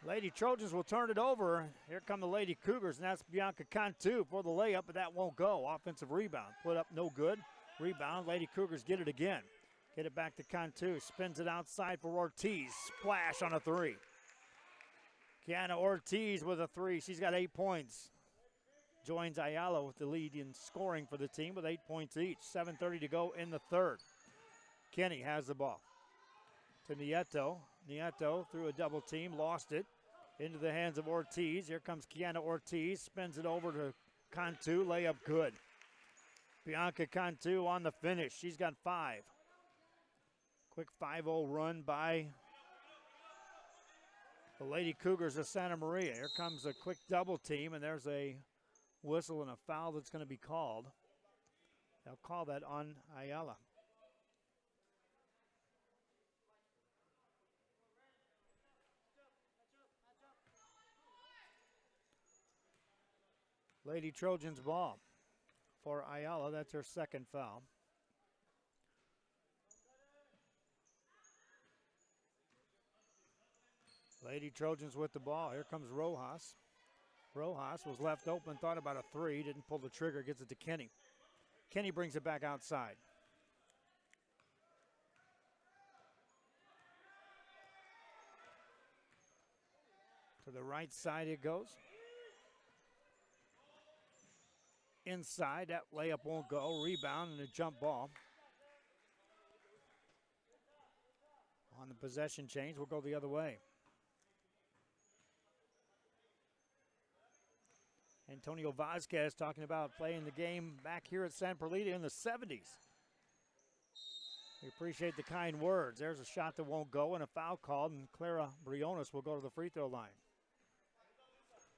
Lady Trojans will turn it over. Here come the Lady Cougars, and that's Bianca Cantu for the layup, but that won't go. Offensive rebound, put up no good. Rebound, Lady Cougars get it again. Get it back to Cantu, spins it outside for Ortiz. Splash on a three. Kiana Ortiz with a three. She's got 8 points. Joins Ayala with the lead in scoring for the team with 8 points each. 7:30 to go in the third. Kenny has the ball. To Nieto. Nieto through a double team, lost it. Into the hands of Ortiz. Here comes Kiana Ortiz. Spins it over to Cantu. Layup good. Bianca Cantu on the finish. She's got 5. Quick 5-0 run by the Lady Cougars of Santa Maria. Here comes a quick double team, and there's a whistle and a foul that's going to be called. They'll call that on Ayala. Lady Trojans ball for Ayala. That's her second foul. Lady Trojans with the ball. Here comes Rojas. Rojas was left open, thought about a three, didn't pull the trigger, gets it to Kenny. Kenny brings it back outside. To the right side it goes. Inside, that layup won't go. Rebound and a jump ball. On the possession change, we'll go the other way. Antonio Vasquez talking about playing the game back here at San Perlita in the 70s. We appreciate the kind words. There's a shot that won't go and a foul called, and Clara Briones will go to the free throw line.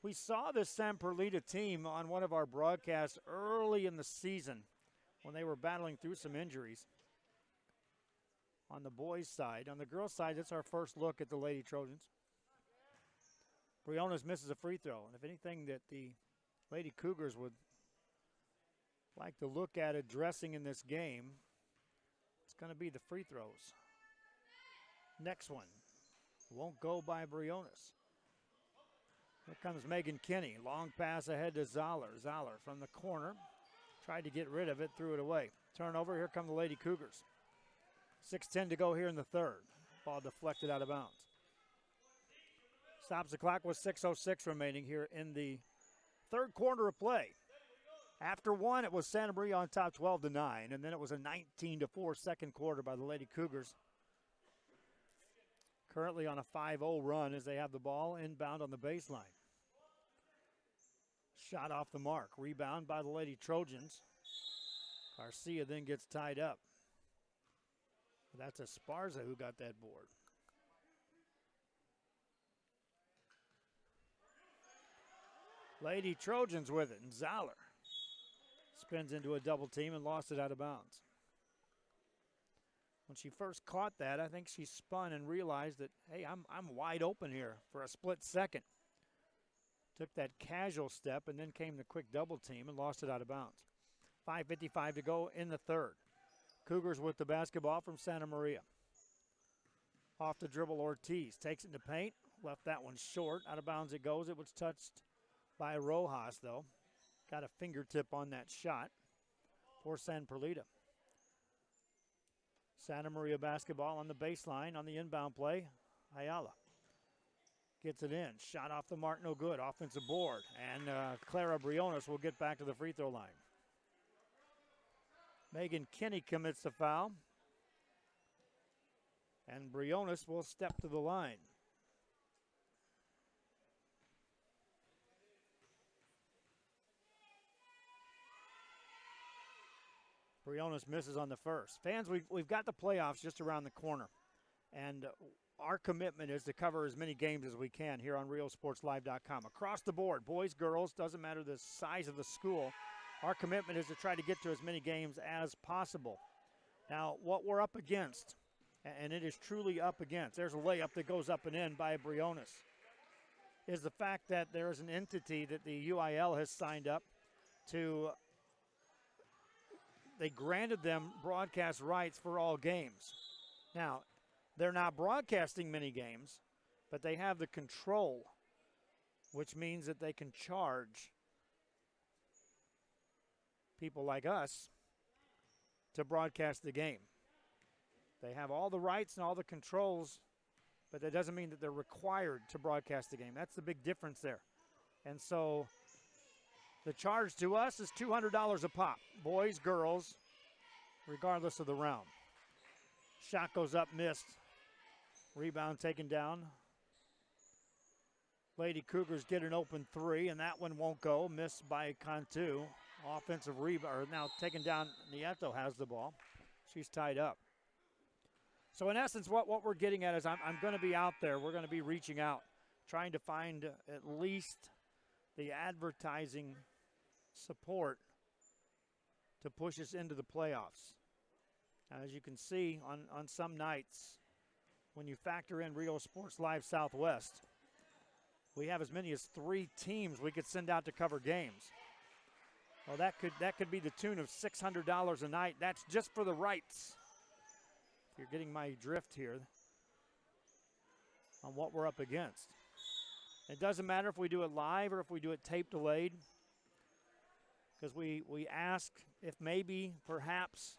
We saw this San Perlita team on one of our broadcasts early in the season when they were battling through some injuries on the boys' side. On the girls' side, it's our first look at the Lady Trojans. Briones misses a free throw, and if anything that the Lady Cougars would like to look at addressing in this game, it's going to be the free throws. Next one won't go by Briones. Here comes Megan Kinney. Long pass ahead to Zoller. Zoller from the corner. Tried to get rid of it, threw it away. Turnover, here come the Lady Cougars. 6:10 to go here in the third. Ball deflected out of bounds. Stops the clock with 6:06 remaining here in the third quarter of play. After one, it was Santa Maria on top 12-9, and then it was a 19-4 second quarter by the Lady Cougars. Currently on a 5-0 run as they have the ball inbound on the baseline. Shot off the mark. Rebound by the Lady Trojans. Garcia then gets tied up. That's Esparza who got that board. Lady Trojans with it, and Zoller spins into a double team and lost it out of bounds. When she first caught that, I think she spun and realized that, hey, I'm wide open here for a split second. Took that casual step and then came the quick double team and lost it out of bounds. 5:55 to go in the third. Cougars with the basketball from Santa Maria. Off the dribble, Ortiz takes it into paint. Left that one short. Out of bounds it goes. It was touched by Rojas, though. Got a fingertip on that shot for San Perlita. Santa Maria basketball on the baseline on the inbound play. Ayala gets it in. Shot off the mark, no good. Offensive board. And Clara Briones will get back to the free throw line. Megan Kinney commits the foul. And Briones will step to the line. Briones misses on the first. Fans, we've got the playoffs just around the corner. And our commitment is to cover as many games as we can here on RealSportsLive.com. Across the board, boys, girls, doesn't matter the size of the school. Our commitment is to try to get to as many games as possible. Now, what we're up against, and it is truly up against, there's a layup that goes up and in by Briones, is the fact that there is an entity that the UIL has signed up to. They granted them broadcast rights for all games. Now, they're not broadcasting many games, but they have the control, which means that they can charge people like us to broadcast the game. They have all the rights and all the controls, but that doesn't mean that they're required to broadcast the game. That's the big difference there. And so the charge to us is $200 a pop, boys, girls, regardless of the round. Shot goes up, missed. Rebound taken down. Lady Cougars get an open three, and that one won't go. Missed by Cantu. Offensive rebound, or now taken down. Nieto has the ball. She's tied up. So in essence, what we're getting at is I'm going to be out there. We're going to be reaching out, trying to find at least the advertising support to push us into the playoffs. As you can see on some nights, when you factor in Real Sports Live Southwest, we have as many as 3 teams we could send out to cover games. Well, that could be the tune of $600 a night. That's just for the rights. If you're getting my drift here on what we're up against. It doesn't matter if we do it live or if we do it tape delayed, because we ask if maybe, perhaps,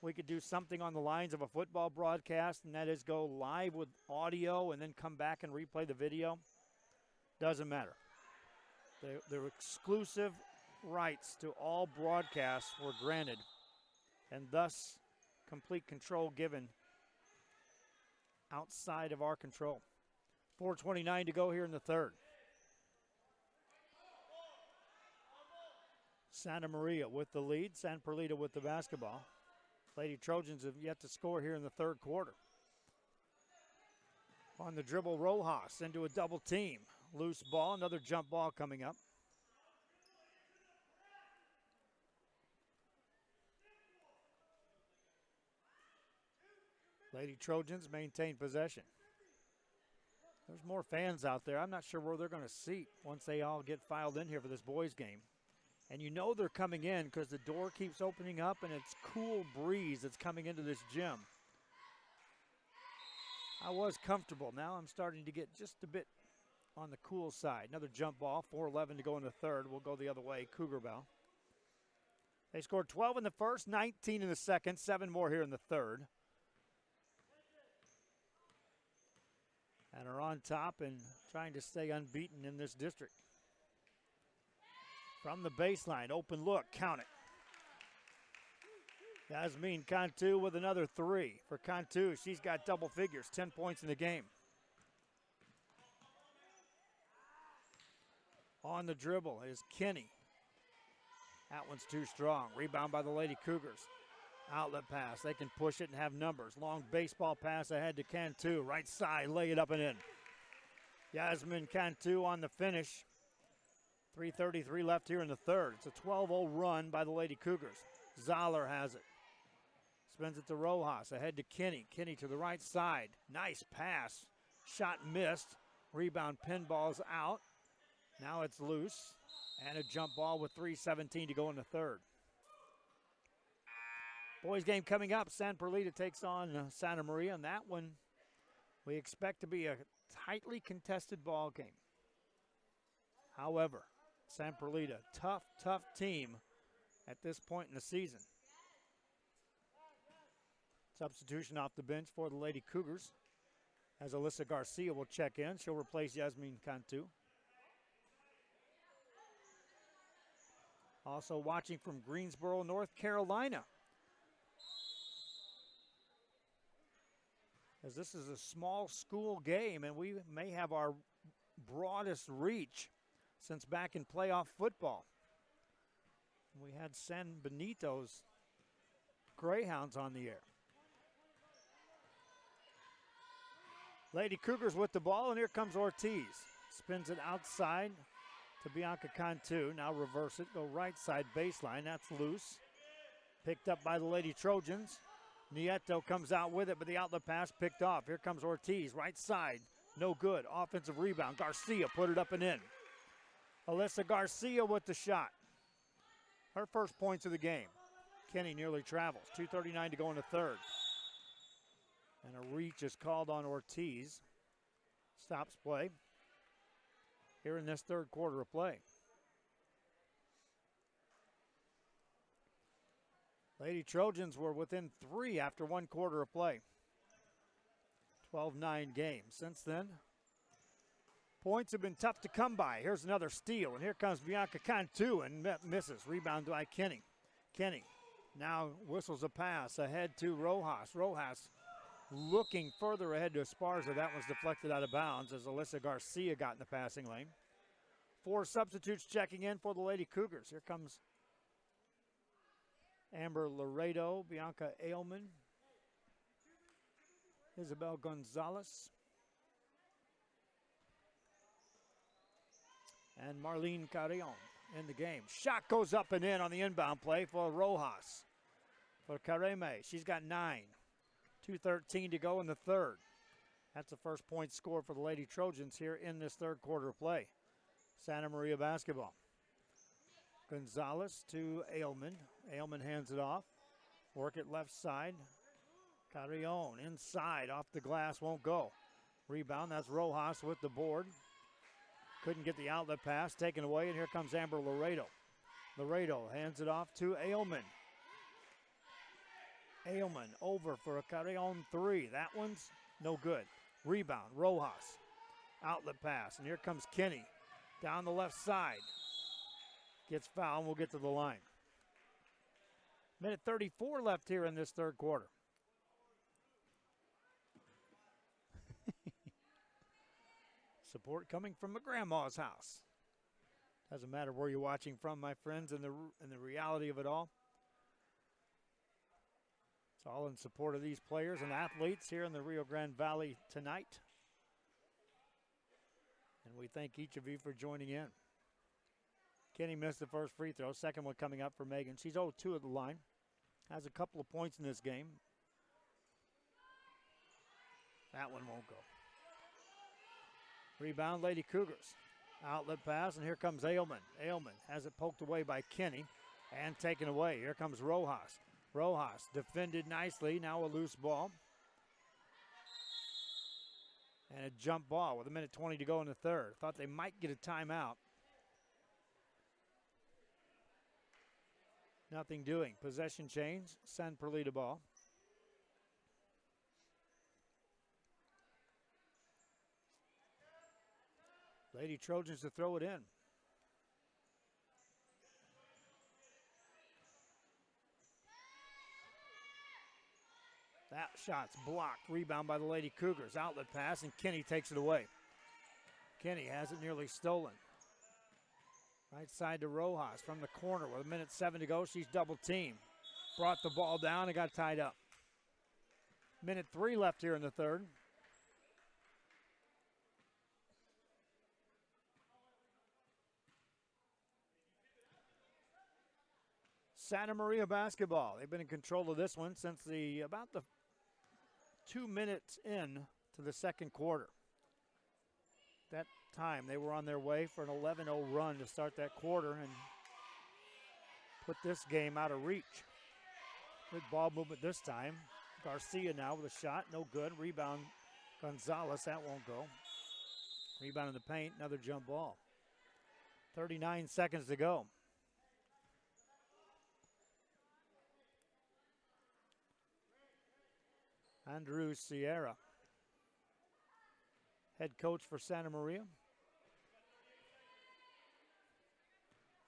we could do something on the lines of a football broadcast, and that is go live with audio and then come back and replay the video. Doesn't matter. The exclusive rights to all broadcasts were granted, and thus complete control given outside of our control. 4:29 to go here in the third. Santa Maria with the lead. San Perlita with the basketball. Lady Trojans have yet to score here in the third quarter. On the dribble, Rojas into a double team. Loose ball, another jump ball coming up. Lady Trojans maintain possession. There's more fans out there. I'm not sure where they're going to seat once they all get filed in here for this boys game. And you know they're coming in because the door keeps opening up and it's cool breeze that's coming into this gym. I was comfortable. Now I'm starting to get just a bit on the cool side. Another jump ball, 4:11 to go in the third. We'll go the other way, Cougar ball. They scored 12 in the first, 19 in the second, 7 more here in the third. And are on top and trying to stay unbeaten in this district. From the baseline, open look, count it. Yasmin Cantu with another 3. For Cantu, she's got double figures, 10 points in the game. On the dribble is Kinney. That one's too strong. Rebound by the Lady Cougars. Outlet pass. They can push it and have numbers. Long baseball pass ahead to Cantu. Right side, lay it up and in. Yasmin Cantu on the finish. 3:33 left here in the third. It's a 12-0 run by the Lady Cougars. Zoller has it. Spins it to Rojas. Ahead to Kinney. Kinney to the right side. Nice pass. Shot missed. Rebound pinballs out. Now it's loose. And a jump ball with 3:17 to go in the third. Boys game coming up. San Perlita takes on Santa Maria. And that one we expect to be a tightly contested ball game. However, San Perlita, tough team at this point in the season. Substitution off the bench for the Lady Cougars as Alyssa Garcia will check in. She'll replace Yasmin Cantu. Also watching from Greensboro, North Carolina. As this is a small school game and we may have our broadest reach since back in playoff football. We had San Benito's Greyhounds on the air. Lady Cougars with the ball, and here comes Ortiz. Spins it outside to Bianca Cantu. Now reverse it, go right side baseline. That's loose. Picked up by the Lady Trojans. Nieto comes out with it, but the outlet pass picked off. Here comes Ortiz, right side. No good. Offensive rebound. Garcia put it up and in. Alyssa Garcia with the shot. Her first points of the game. Kenny nearly travels. 2:39 to go in the third. And a reach is called on Ortiz. Stops play here in this third quarter of play. Lady Trojans were within 3 after 1 quarter of play. 12-9 game. Since then, points have been tough to come by. Here's another steal, and here comes Bianca Cantu and misses. Rebound by Kenny. Kenny now whistles a pass ahead to Rojas. Rojas looking further ahead to Esparza. That was deflected out of bounds as Alyssa Garcia got in the passing lane. 4 substitutes checking in for the Lady Cougars. Here comes Amber Laredo, Bianca Ailman, Isabel Gonzalez, and Marlene Carrion in the game. Shot goes up and in on the inbound play for Rojas. For Careme, she's got 9. 2:13 to go in the third. That's the first point scored for the Lady Trojans here in this third quarter of play. Santa Maria basketball. Gonzalez to Ailman. Ailman hands it off. Work it left side. Carrion inside, off the glass, won't go. Rebound, that's Rojas with the board. Couldn't get the outlet pass, taken away, and here comes Amber Laredo. Laredo hands it off to Ailman. Ailman over for a Carrion 3. That one's no good. Rebound, Rojas. Outlet pass, and here comes Kenny. Down the left side. Gets fouled, and we'll get to the line. Minute 34 left here in this third quarter. Support coming from a grandma's house. Doesn't matter where you're watching from, my friends, and the reality of it all. It's all in support of these players and athletes here in the Rio Grande Valley tonight. And we thank each of you for joining in. Kenny missed the first free throw. Second one coming up for Megan. She's 0-2 at the line. Has a couple of points in this game. That one won't go. Rebound, Lady Cougars. Outlet pass, and here comes Ailman. Ailman has it poked away by Kenny and taken away. Here comes Rojas. Rojas defended nicely. Now a loose ball. And a jump ball with 1:20 to go in the third. Thought they might get a timeout. Nothing doing. Possession change. San Perlita ball. Lady Trojans to throw it in. That shot's blocked. Rebound by the Lady Cougars. Outlet pass, and Kenny takes it away. Kenny has it nearly stolen. Right side to Rojas from the corner with 1:07 to go. She's double teamed. Brought the ball down and got tied up. 1:03 left here in the third. Santa Maria basketball. They've been in control of this one since about the 2 minutes in to the second quarter. That time they were on their way for an 11-0 run to start that quarter and put this game out of reach. Good ball movement this time. Garcia now with a shot, no good. Rebound Gonzalez, that won't go. Rebound in the paint, another jump ball. 39 seconds to go. Andrew Sierra, head coach for Santa Maria.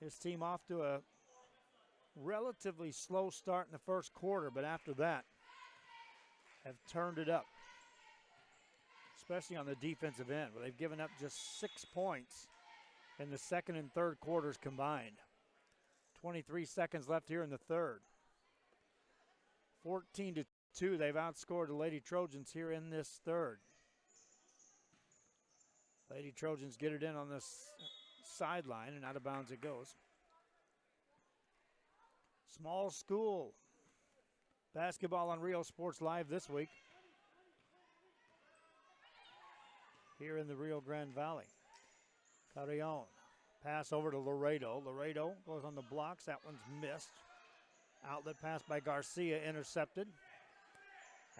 His team off to a relatively slow start in the first quarter, but after that have turned it up, especially on the defensive end, where they've given up just 6 points in the second and third quarters combined. 23 seconds left here in the third. 14-2, they've outscored the Lady Trojans here in this third. Lady Trojans get it in on this sideline, and out of bounds it goes. Small school basketball on Rio Sports Live this week here in the Rio Grande Valley. Carrion, pass over to Laredo. Laredo goes on the blocks. That one's missed. Outlet pass by Garcia, intercepted.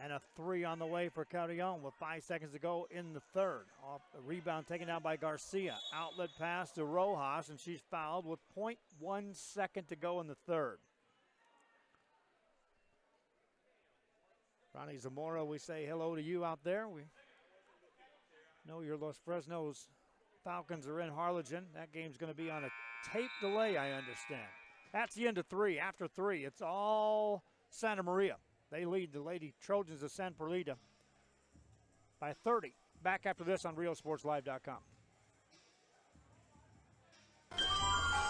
And a three on the way for Carrion with 5 seconds to go in the third. Off the rebound taken down by Garcia. Outlet pass to Rojas, and she's fouled with 0.1 second to go in the third. Ronnie Zamora, we say hello to you out there. We know your Los Fresnos Falcons are in Harlingen. That game's going to be on a tape delay, I understand. That's the end of three. After three, it's all Santa Maria. They lead the Lady Trojans of San Perlita by 30. Back after this on RealSportsLive.com.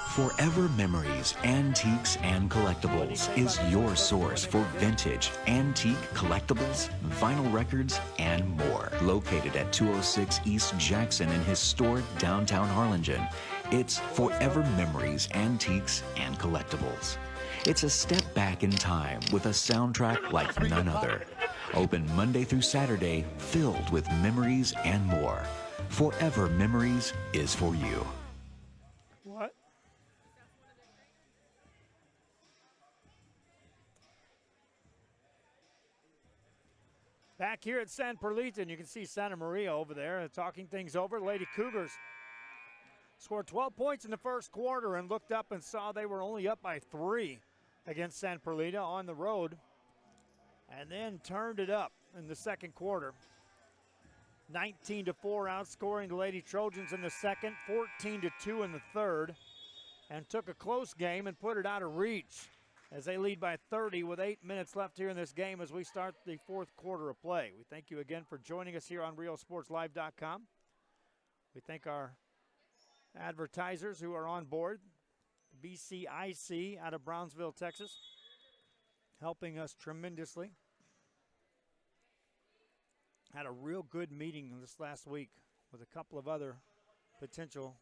Forever Memories, Antiques, and Collectibles is your source for vintage, antique collectibles, vinyl records, and more. Located at 206 East Jackson in historic downtown Harlingen, it's Forever Memories, Antiques, and Collectibles. It's a step back in time with a soundtrack like none other. Open Monday through Saturday, filled with memories and more. Forever Memories is for you. What? Back here at San Perlita, and you can see Santa Maria over there talking things over. Lady Cougars scored 12 points in the first quarter and looked up and saw they were only up by 3 against San Perlita on the road, and then turned it up in the second quarter. 19-4 outscoring the Lady Trojans in the second, 14-2 in the third, and took a close game and put it out of reach as they lead by 30 with 8 minutes left here in this game as we start the fourth quarter of play. We thank you again for joining us here on RealSportsLive.com. We thank our advertisers who are on board. BCIC out of Brownsville, Texas, helping us tremendously. Had a real good meeting this last week with a couple of other potential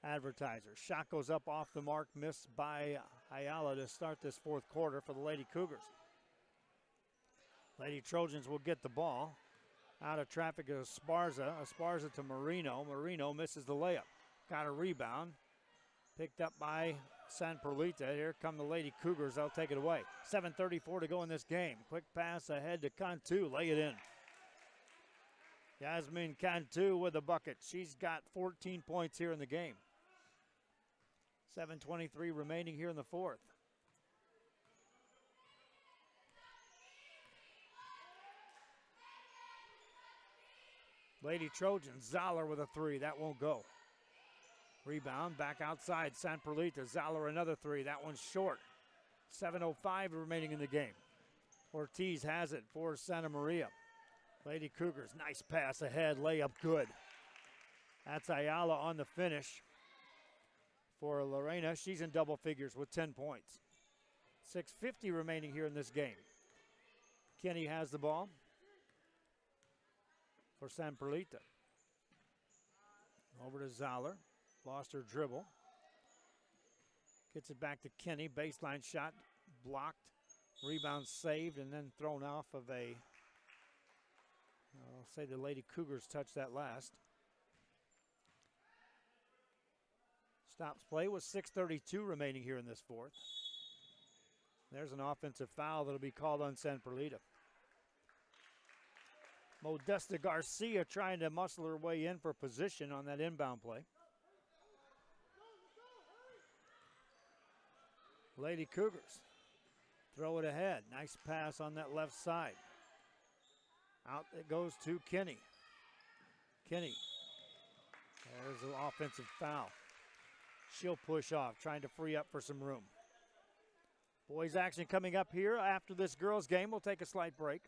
advertisers. Shot goes up off the mark, missed by Ayala to start this fourth quarter for the Lady Cougars. Lady Trojans will get the ball. Out of traffic is Esparza. Esparza to Marino. Marino misses the layup. Got a rebound. Picked up by San Perlita. Here come the Lady Cougars. They'll take it away. 7:34 to go in this game. Quick pass ahead to Cantu. Lay it in. Yasmin Cantu with a bucket. She's got 14 points here in the game. 7:23 remaining here in the fourth. Lady Trojans, Zoller with a three. That won't go. Rebound back outside. San Perlita. Zoller another three. That one's short. 7:05 remaining in the game. Ortiz has it for Santa Maria. Lady Cougars, nice pass ahead. Layup good. That's Ayala on the finish for Lorena. She's in double figures with 10 points. 6:50 remaining here in this game. Kenny has the ball for San Perlita. Over to Zoller. Lost her dribble. Gets it back to Kenny. Baseline shot blocked. Rebound saved and then thrown off of a, I'll say the Lady Cougars touched that last. Stops play with 6:32 remaining here in this fourth. There's an offensive foul that'll be called on San Perlita. Modesta Garcia trying to muscle her way in for position on that inbound play. Lady Cougars throw it ahead. Nice pass on that left side. Out it goes to Kenny. Kenny. There's an offensive foul. She'll push off, trying to free up for some room. Boys action coming up here after this girls game. We'll take a slight break.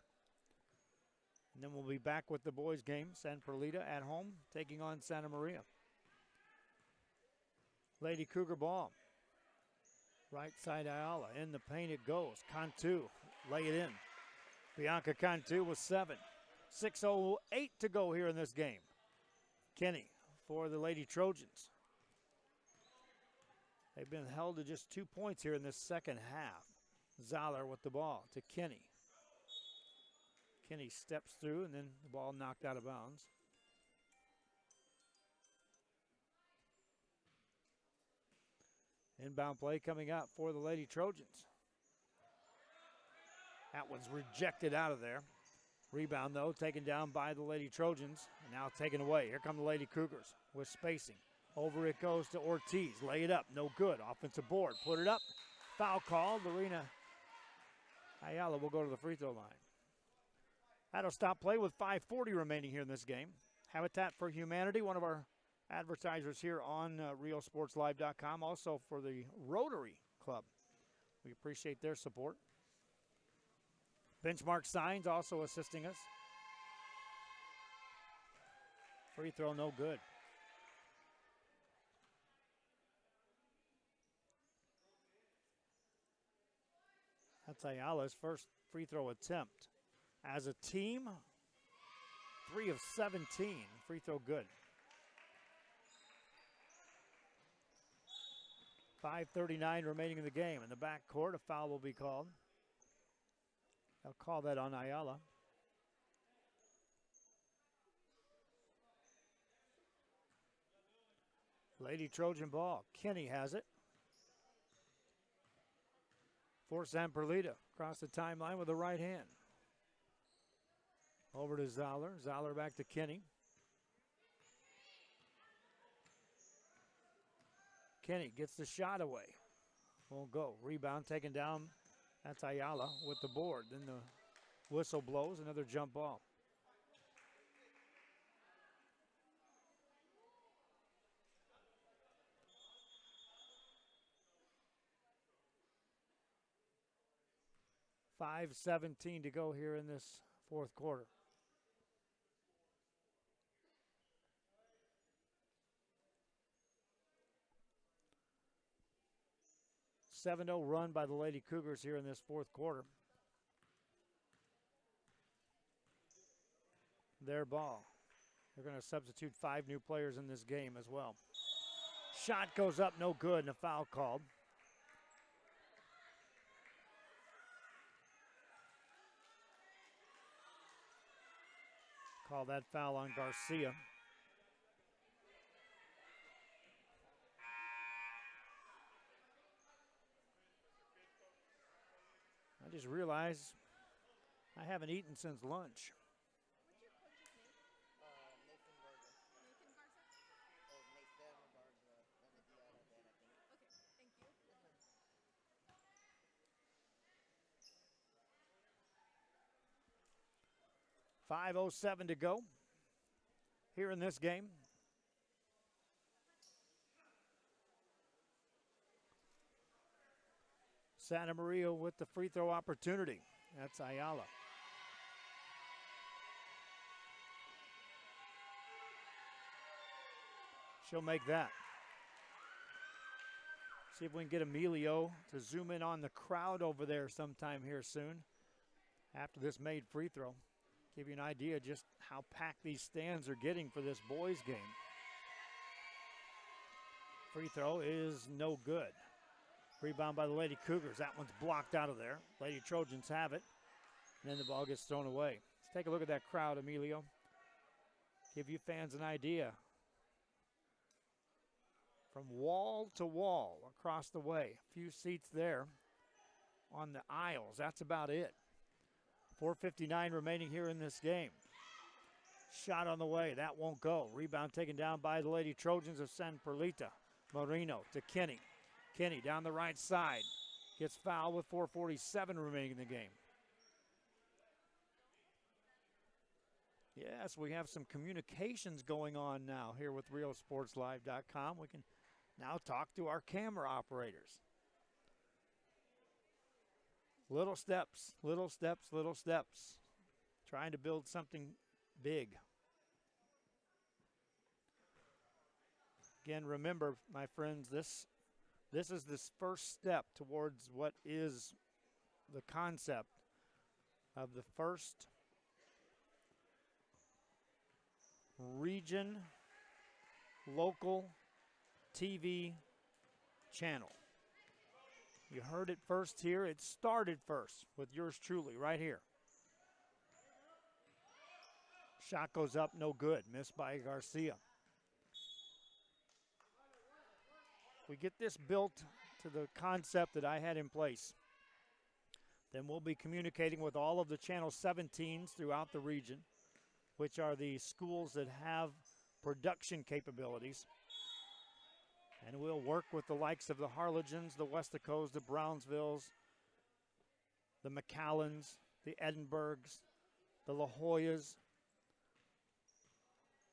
And then we'll be back with the boys game. San Perlita at home taking on Santa Maria. Lady Cougar ball. Right side Ayala. In the paint it goes. Cantu. Lay it in. Bianca Cantu with 7. 6:08 to go here in this game. Kenny for the Lady Trojans. They've been held to just 2 points here in this second half. Zoller with the ball to Kenny. Kenny steps through and then the ball knocked out of bounds. Inbound play coming up for the Lady Trojans. That one's rejected out of there. Rebound, though, taken down by the Lady Trojans. And now taken away. Here come the Lady Cougars with spacing. Over it goes to Ortiz. Lay it up. No good. Offensive board. Put it up. Foul called. Lorena Ayala will go to the free throw line. That'll stop play with 5:40 remaining here in this game. Habitat for Humanity, one of our advertisers here on RealSportsLive.com. Also for the Rotary Club. We appreciate their support. Benchmark Signs also assisting us. Free throw no good. That's Ayala's first free throw attempt. As a team, 3 of 17. Free throw good. 5:39 remaining in the game. In the backcourt, a foul will be called. They'll call that on Ayala. Lady Trojan ball. Kenny has it. For San Perlita. Across the timeline with the right hand. Over to Zoller. Zoller back to Kenny. Kenny gets the shot away. Won't go. Rebound taken down. That's Ayala with the board. Then the whistle blows. Another jump ball. .5:17 to go here in this fourth quarter. 7-0 run by the Lady Cougars here in this fourth quarter. Their ball. They're going to substitute 5 new players in this game as well. Shot goes up, no good, and a foul called. Call that foul on Garcia. I just realized I haven't eaten since lunch. 5:07 to go here in this game. Santa Maria with the free throw opportunity. That's Ayala. She'll make that. See if we can get Emilio to zoom in on the crowd over there sometime here soon after this made free throw. Give you an idea just how packed these stands are getting for this boys game. Free throw is no good. Rebound by the Lady Cougars. That one's blocked out of there. Lady Trojans have it. And then the ball gets thrown away. Let's take a look at that crowd, Emilio. Give you fans an idea. From wall to wall across the way. A few seats there on the aisles. That's about it. 4:59 remaining here in this game. Shot on the way. That won't go. Rebound taken down by the Lady Trojans of San Perlita. Marino to Kenny. Kenny down the right side. Gets fouled with 4:47 remaining in the game. Yes, we have some communications going on now here with RealSportsLive.com. We can now talk to our camera operators. Little steps, little steps, little steps. Trying to build something big. Again, remember, my friends, this is this first step towards what is the concept of the first region local TV channel. You heard it first here. It started first with yours truly right here. Shot goes up, no good. Missed by Garcia. We get this built to the concept that I had in place, then we'll be communicating with all of the Channel 17s throughout the region, which are the schools that have production capabilities. And we'll work with the likes of the Harlingen, the Westicos, the Brownsvilles, the McAllens, the Edinburghs, the La Joyas,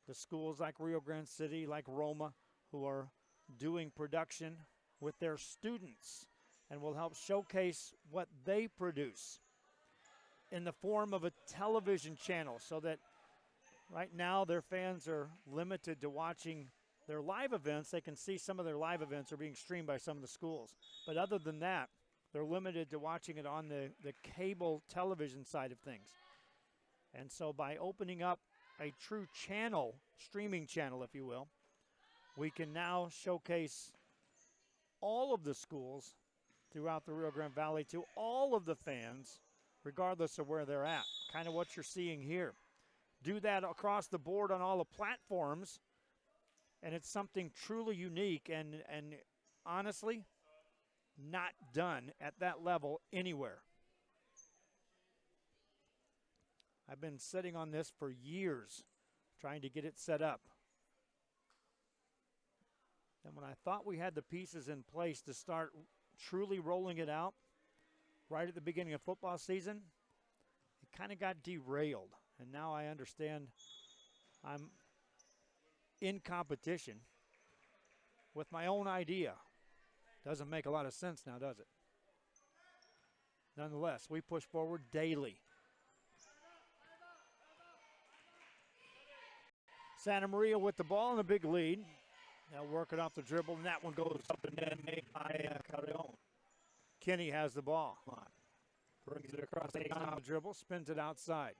the schools like Rio Grande City, like Roma, who are doing production with their students and will help showcase what they produce in the form of a television channel, so that right now their fans are limited to watching their live events. They can see some of their live events are being streamed by some of the schools. But other than that, they're limited to watching it on the cable television side of things. And so by opening up a true channel, streaming channel, if you will, we can now showcase all of the schools throughout the Rio Grande Valley to all of the fans, regardless of where they're at. Kind of what you're seeing here. Do that across the board on all the platforms, and it's something truly unique and honestly not done at that level anywhere. I've been sitting on this for years, trying to get it set up. And when I thought we had the pieces in place to start truly rolling it out right at the beginning of football season, it kind of got derailed. And now I understand I'm in competition with my own idea. Doesn't make a lot of sense now, does it? Nonetheless, we push forward daily. Santa Maria with the ball and a big lead. They'll work it off the dribble, and that one goes up and in, made by Carreon. Kinney has the ball. Brings it across the dribble, spins it outside.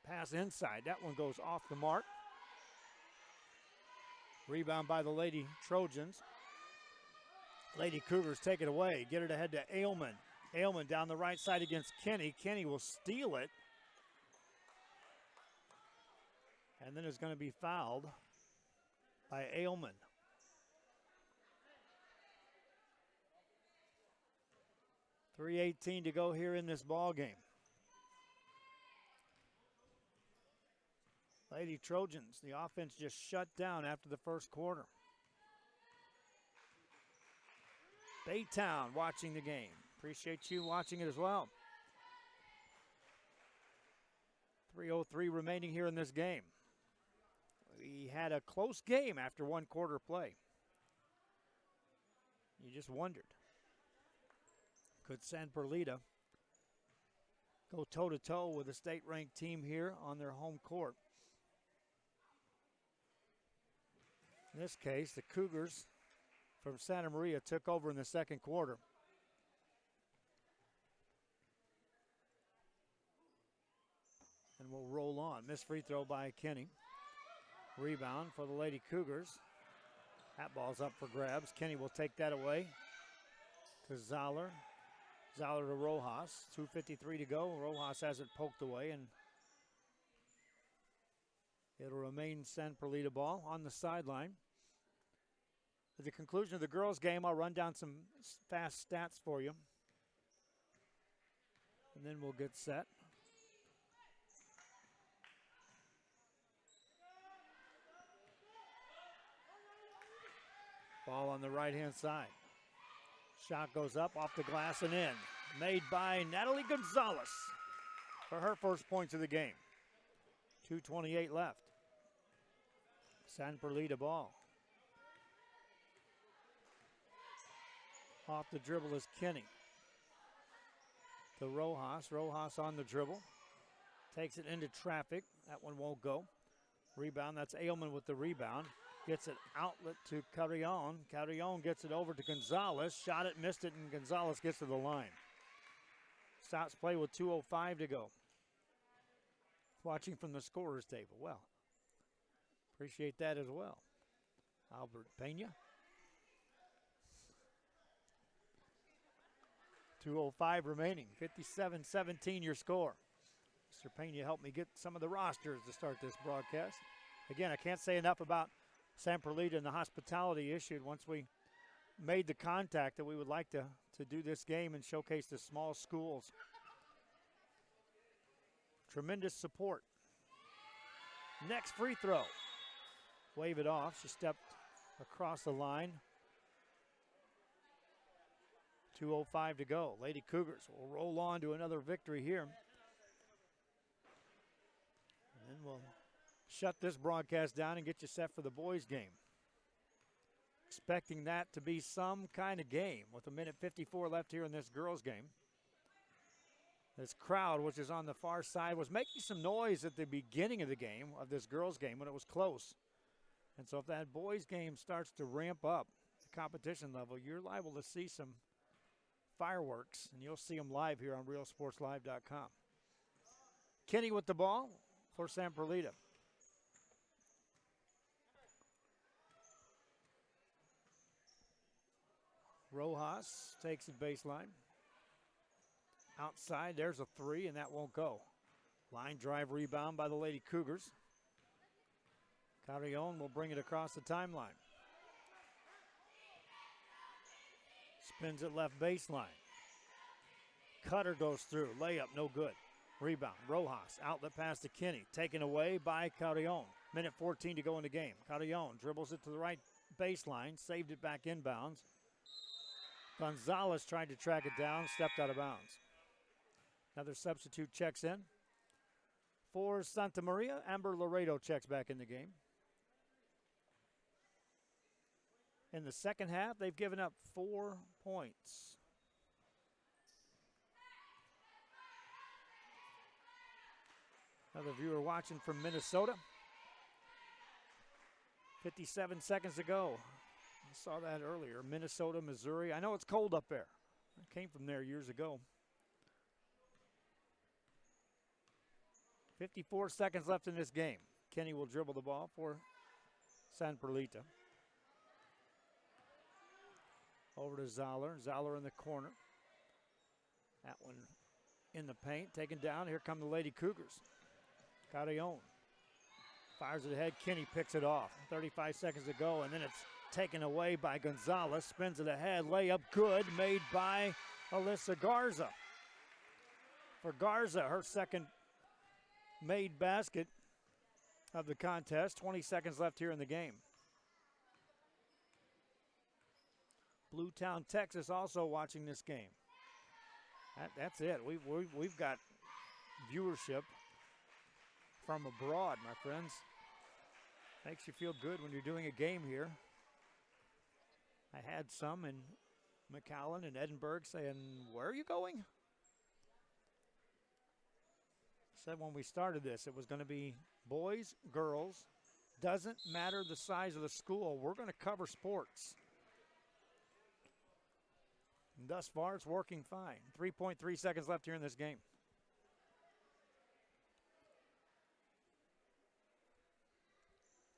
Pass inside. That one goes off the mark. Rebound by the Lady Trojans. Lady Cougars take it away. Get it ahead to Ailman. Ailman down the right side against Kinney. Kinney will steal it. And then is going to be fouled by Ailman. .318 to go here in this ball game. Lady Trojans, the offense just shut down after the first quarter. Baytown watching the game. Appreciate you watching it as well. 3:03 remaining here in this game. We had a close game after one quarter play. You just wondered. Could San Perlita go toe-to-toe with a state-ranked team here on their home court? In this case, the Cougars from Santa Maria took over in the second quarter. And we'll roll on. Missed free throw by Kinney. Rebound for the Lady Cougars. That ball's up for grabs. Kinney will take that away to Zoller. Zoller to Rojas. 2:53 to go. Rojas has it poked away, and it'll remain San Perlita ball on the sideline. At the conclusion of the girls' game, I'll run down some fast stats for you. And then we'll get set. Ball on the right-hand side. Shot goes up, off the glass and in. Made by Natalie Gonzalez for her first points of the game. 2:28 left. San Perlita ball. Off the dribble is Kinney. To Rojas. Rojas on the dribble. Takes it into traffic. That one won't go. Rebound. That's Ailman with the rebound. Gets it outlet to Carrion. Carrion gets it over to Gonzalez. Shot it, missed it, and Gonzalez gets to the line. Stops play with 2:05 to go. Watching from the scorer's table. Well, appreciate that as well. Albert Pena. 2:05 remaining. 57-17 your score. Mr. Pena helped me get some of the rosters to start this broadcast. Again, I can't say enough about San Perlita and the hospitality issued once we made the contact that we would like to do this game and showcase the small schools. Tremendous support. Next free throw. Wave it off. She stepped across the line. 2:05 to go. Lady Cougars will roll on to another victory here. And then we'll shut this broadcast down and get you set for the boys' game. Expecting that to be some kind of game with 1:54 left here in this girls' game. This crowd, which is on the far side, was making some noise at the beginning of the game, of this girls' game, when it was close. And so if that boys' game starts to ramp up the competition level, you're liable to see some fireworks, and you'll see them live here on RealSportsLive.com. Kinney with the ball for San Perlita. Rojas takes it baseline. Outside, there's a three, and that won't go. Line drive rebound by the Lady Cougars. Carrion will bring it across the timeline. Spins it left baseline. Cutter goes through. Layup, no good. Rebound. Rojas. Outlet pass to Kinney. Taken away by Carrion. 1:14 to go in the game. Carrion dribbles it to the right baseline. Saved it back inbounds. Gonzalez tried to track it down. Stepped out of bounds. Another substitute checks in. For Santa Maria, Amber Laredo checks back in the game. In the second half, they've given up 4 points. Another viewer watching from Minnesota. 57 seconds to go. I saw that earlier. Minnesota, Missouri. I know it's cold up there. I came from there years ago. 54 seconds left in this game. Kenny will dribble the ball for San Perlita. Over to Zoller. Zoller in the corner. That one in the paint, taken down. Here come the Lady Cougars. Carrion fires it ahead. Kenny picks it off. 35 seconds to go, and then it's taken away by Gonzalez. Spins it ahead. Layup good, made by Alyssa Garza. For Garza, her second made basket of the contest. 20 seconds left here in the game. Bluetown, Texas also watching this game. That's it. We've got viewership from abroad, my friends. Makes you feel good when you're doing a game here. I had some in McAllen and Edinburgh saying, where are you going? Said when we started this, it was going to be boys, girls, doesn't matter the size of the school. We're going to cover sports. And thus far, it's working fine. 3.3 seconds left here in this game.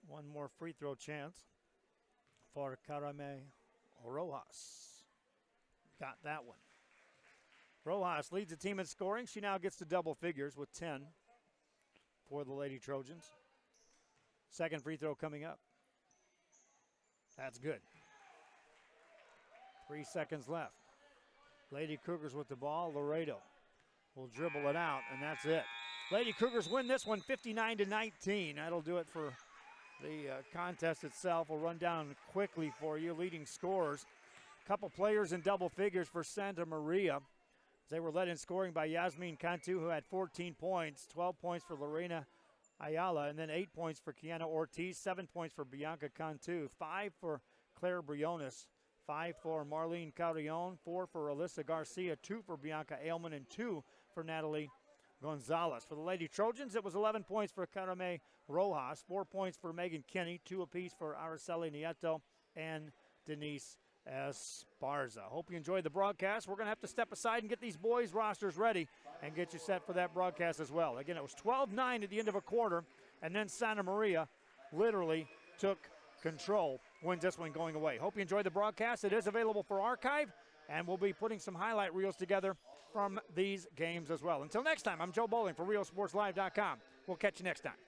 One more free throw chance for Carame Rojas. Got that one. Rojas leads the team in scoring. She now gets to double figures with 10 for the Lady Trojans. Second free throw coming up. That's good. 3 seconds left. Lady Cougars with the ball. Laredo will dribble it out, and that's it. Lady Cougars win this one 59-19. That'll do it for the contest itself. We'll run down quickly for you. Leading scorers. A couple players in double figures for Santa Maria. They were led in scoring by Yasmin Cantu, who had 14 points, 12 points for Lorena Ayala, and then 8 points for Kiana Ortiz, 7 points for Bianca Cantu, 5 for Claire Briones, 5 for Marlene Carrion, 4 for Alyssa Garcia, 2 for Bianca Ailman, and 2 for Natalie Gonzalez. For the Lady Trojans, it was 11 points for Carame Rojas, 4 points for Megan Kinney, 2 apiece for Araceli Nieto and Denise Esparza. Hope you enjoyed the broadcast. We're going to have to step aside and get these boys' rosters ready and get you set for that broadcast as well. Again, it was 12-9 at the end of a quarter, and then Santa Maria literally took control, wins this one going away. Hope you enjoyed the broadcast. It is available for archive, and we'll be putting some highlight reels together from these games as well. Until next time, I'm Joe Bowling for RealSportsLive.com. We'll catch you next time.